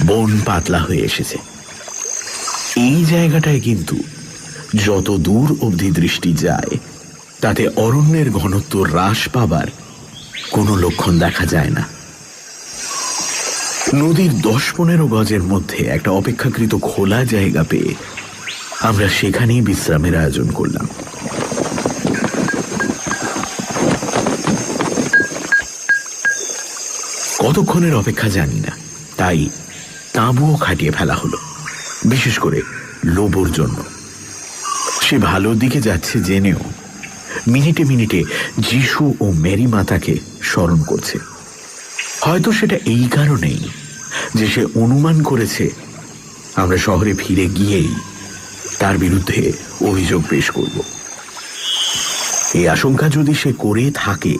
বন পাতলা হয়ে এসেছে। এই জায়গাটায় কিন্তু যত দূর অবধি দৃষ্টি যায় তাতে অরণ্যের ঘনত্ব হ্রাস পাবার কোনো লক্ষণ দেখা যায় না। নদীর 10-15 গজের মধ্যে একটা অপেক্ষাকৃত খোলা জায়গা পেয়ে আমরা সেখানেই বিশ্রামের আয়োজন করলাম। কতক্ষণের অপেক্ষা জানি না, তাই তাঁবুও খাটিয়ে ফেলা হলো, বিশেষ করে লোবোর জন্য। সে ভালোর দিকে যাচ্ছে জেনেও মিনিটে মিনিটে যিশু ও মেরি মাতাকে স্মরণ করছে। হয়তো সেটা এই কারণেই যে সে অনুমান করেছে আমরা শহরে ফিরে গিয়েই তার বিরুদ্ধে অভিযোগ পেশ করব। এই আশঙ্কা যদি সে করে থাকে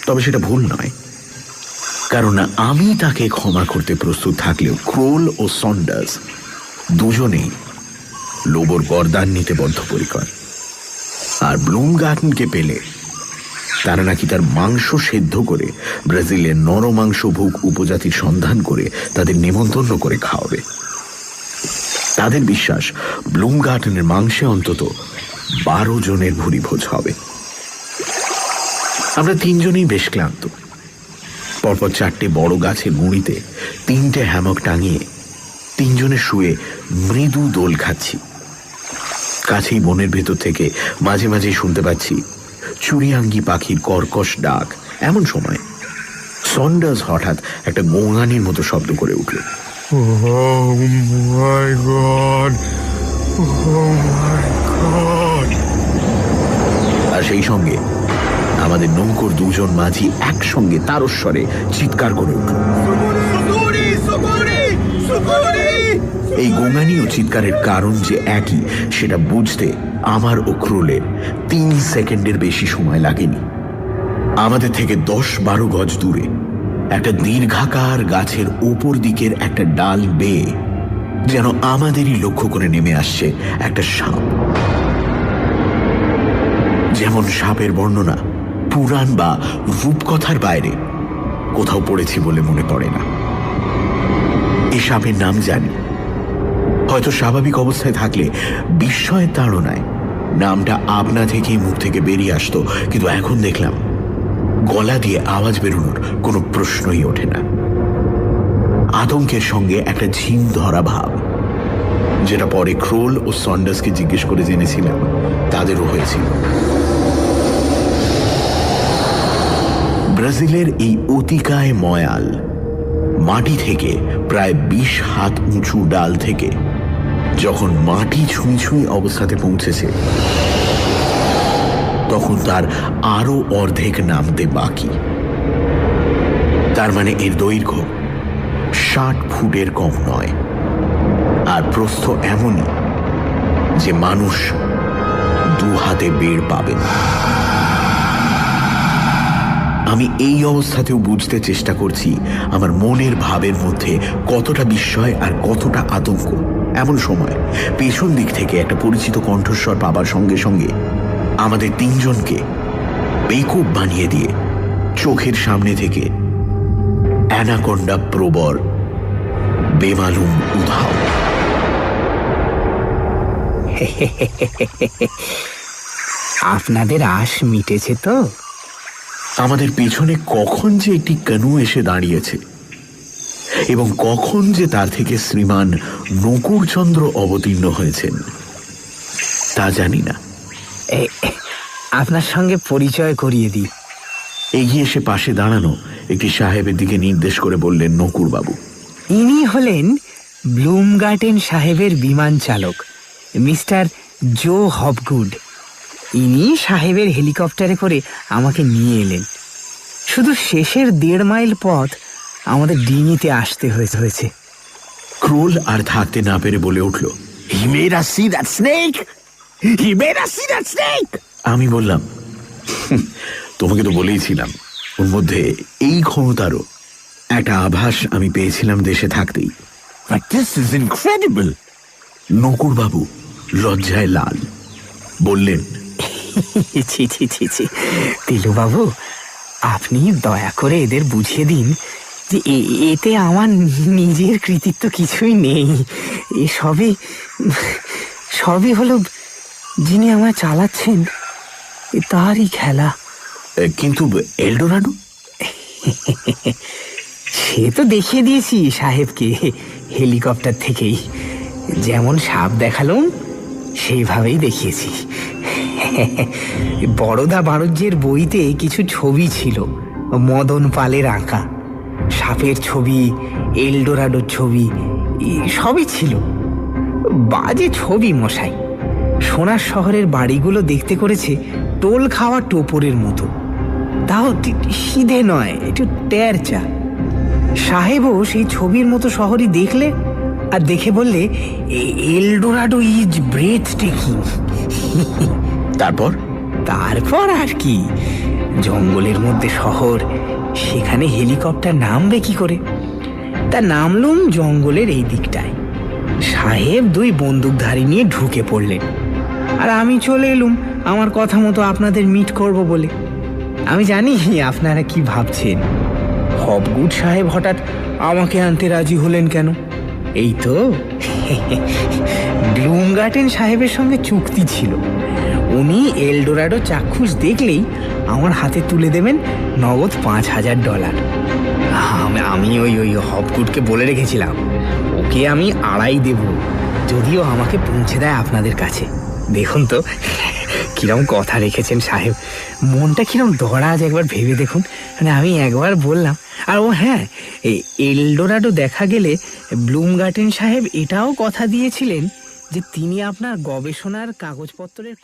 তবে সেটা ভুল নয়, কারণ আমি তাকে ক্ষমা করতে প্রস্তুত থাকলেও ক্রোল ও সন্ডার্স দুজনেই লোবোর গর্দান নিতে বদ্ধপরিকর। আর ব্লুমগার্টনকে পেলে তারা নাকি তার মাংস সেদ্ধ করে ব্রাজিলের নরমাংসভোগ উপজাতির সন্ধান করে তাদের নেমন্তন্ন করে খাওয়াবে। তাদের বিশ্বাস ব্লুমগার্টনের মাংসে অন্তত 12 জনের ভুরিভোজ হবে। আমরা 3 জনেই বেশ ক্লান্ত। পরপর 4টে বড় গাছের গুঁড়িতে 3টে হ্যামক টাঙিয়ে 3 জনে শুয়ে মৃদু দোল খাচ্ছি। কাছেই বনের ভেতর থেকে মাঝে মাঝে শুনতে পাচ্ছি চুরিয়াঙ্গি পাখির কর্কশ ডাক। এমন সময় সন্ডার্স হঠাৎ একটা গোঙানির মতো শব্দ করে উঠল। আর সেই সঙ্গে আমাদের নৌকোর 2 জন মাঝি একসঙ্গে তারস্বরে চিৎকার করে উঠল। এই গোঙানি ও চিৎকারের কারণ যে একই সেটা বুঝতে আমার ও ক্রোলের 3 সেকেন্ডের বেশি সময় লাগেনি। আমাদের থেকে 10-12 গজ দূরে একটা দীর্ঘাকার গাছের ওপর দিকের একটা ডাল বেয়ে যেন আমাদেরই লক্ষ্য করে নেমে আসছে একটা সাপ। যেমন সাপের বর্ণনা পুরাণ বা রূপকথার বাইরে কোথাও পড়েছি বলে মনে পড়ে না। এই সাপের নাম জানি, হয়তো স্বাভাবিক অবস্থায় থাকলে বিস্ময়ের তাড়নায় নামটা আপনা থেকেই মুখ থেকে বেরিয়ে আসতো, কিন্তু এখন দেখলাম গলা দিয়ে আওয়াজ বেরোনোর কোনো প্রশ্নই ওঠে না। আতঙ্কের সঙ্গে একটা ঝিম ধরা ভাব, যেটা পরে ক্রোল ও সন্ডার্সকে জিজ্ঞেস করে জেনেছিলাম তাদেরও হয়েছিল। ব্রাজিলের এই অতিকায় ময়াল মাটি থেকে প্রায় 20 হাত উঁচু ডাল থেকে যখন মাটি ছুঁই ছুঁই অবস্থাতে পৌঁছেছে, তখন তার আরো অর্ধেক নামতে বাকি। তার মানে এর দৈর্ঘ্য 60 ফুটের কম নয়, আর প্রস্থ এমনই যে মানুষ 2 হাতে বেড় পাবে না। আমি এই অবস্থাতেও বুঝতে চেষ্টা করছি আমার মনের ভাবের মধ্যে কতটা বিস্ময় আর কতটা আতঙ্ক। এমন সময় পেছন দিক থেকে একটা পরিচিত কণ্ঠস্বর পাবার সঙ্গে সঙ্গে আমাদের 3 জনকে বেকুব বানিয়ে দিয়ে চোখের সামনে থেকে অ্যানাকোন্ডা প্রবর বেমালুম উধাও। আপনাদের আশ মিটেছে তো? আমাদের পেছনে কখন যে একটি ক্যানু এসে দাঁড়িয়েছে এবং কখন যে তার থেকে শ্রীমান নকুরচন্দ্র অবতীর্ণ হয়েছেন তা জানি না। আপনার সঙ্গে পরিচয় করিয়ে দিই। এগিয়ে এসে পাশে দাঁড়ানো একটি সাহেবের দিকে নির্দেশ করে বললেন, নকুরবাবু। ইনি হলেন ব্লুমগার্টেন সাহেবের বিমান চালক মিস্টার জো হপগুড। ইনি সাহেবের হেলিকপ্টারে করে আমাকে নিয়ে এলেন। শুধু শেষের 1.5 মাইল পথ আমাদের ডিঙিতে আসতে হয়েছে। ক্রোল আর থাকতে না পেরে বলে উঠল, He made us see that snake! He made us see that snake! আমি বললাম, তোমাকে তো বলেইছিলাম ওর মধ্যে এই ক্ষমতারও একটা আভাস আমি পেয়েছিলাম দেশে থাকতেই। But this is incredible! নকুরবাবু লজ্জায় লাল, বললেন, ছি ছি ছি ছি তিলুবাবু, আপনি দয়া করে এদের বুঝিয়ে দিন যে এতে আমার নিজের কৃতিত্ব কিছুই নেই। এ সবই হলো যিনি আমায় চালাচ্ছেন তারই খেলা। কিন্তু এলডোরাডো? সে তো দেখিয়ে দিয়েছি সাহেবকে হেলিকপ্টার থেকেই, যেমন সাপ দেখালাম সেইভাবেই দেখিয়েছি। বড়দা বাণিজ্যের বইতে কিছু ছবি ছিল মদন পালের আঁকা, সাপের ছবি, এলডোরাডোর ছবি, সবই ছিল। বাজে ছবি মশাই। সোনার শহরের বাড়িগুলো দেখতে করেছে টোল খাওয়া টোপরের মতো, তাও সিধে নয়, একটু টেরচা। সাহেবও সেই ছবির মতো শহরই দেখলে আর দেখে বললে, এলডোরাডো ইজ ব্রেথ টেকিং। তারপর তারপর আর কি, জঙ্গলের মধ্যে শহর, সেখানে হেলিকপ্টার নামবে কি করে? তা নামলুম জঙ্গলের এই দিকটায়। সাহেব 2 বন্দুকধারী নিয়ে ঢুকে পড়লেন, আর আমি চলে এলুম আমার কথা মতো আপনাদের মিট করব বলে। আমি জানি আপনারা কি ভাবছেন, হবগুড সাহেব হঠাৎ আমাকে আনতে রাজি হলেন কেন? এই তো ব্লুমগার্টেন সাহেবের সঙ্গে চুক্তি ছিল, উনি এলডোরাডো চাক্ষুষ দেখলেই আমার হাতে তুলে দেবেন নগদ $5,000। আমি ওই হবগুডকে বলে রেখেছিলাম ওকে আমি 2.5 দেব, যদিও আমাকে পৌঁছে দেয় আপনাদের কাছে। দেখুন তো কিরম কথা রেখেছেন সাহেব, মনটা কিরম দরাজ, একবার ভেবে দেখুন। মানে আমি একবার বললাম, আর ও হ্যাঁ, এলডোরাডো দেখা গেলে ব্লুমগার্টেন সাহেব এটাও কথা দিয়েছিলেন যে তিনি আপনার গবেষণার কাগজপত্রের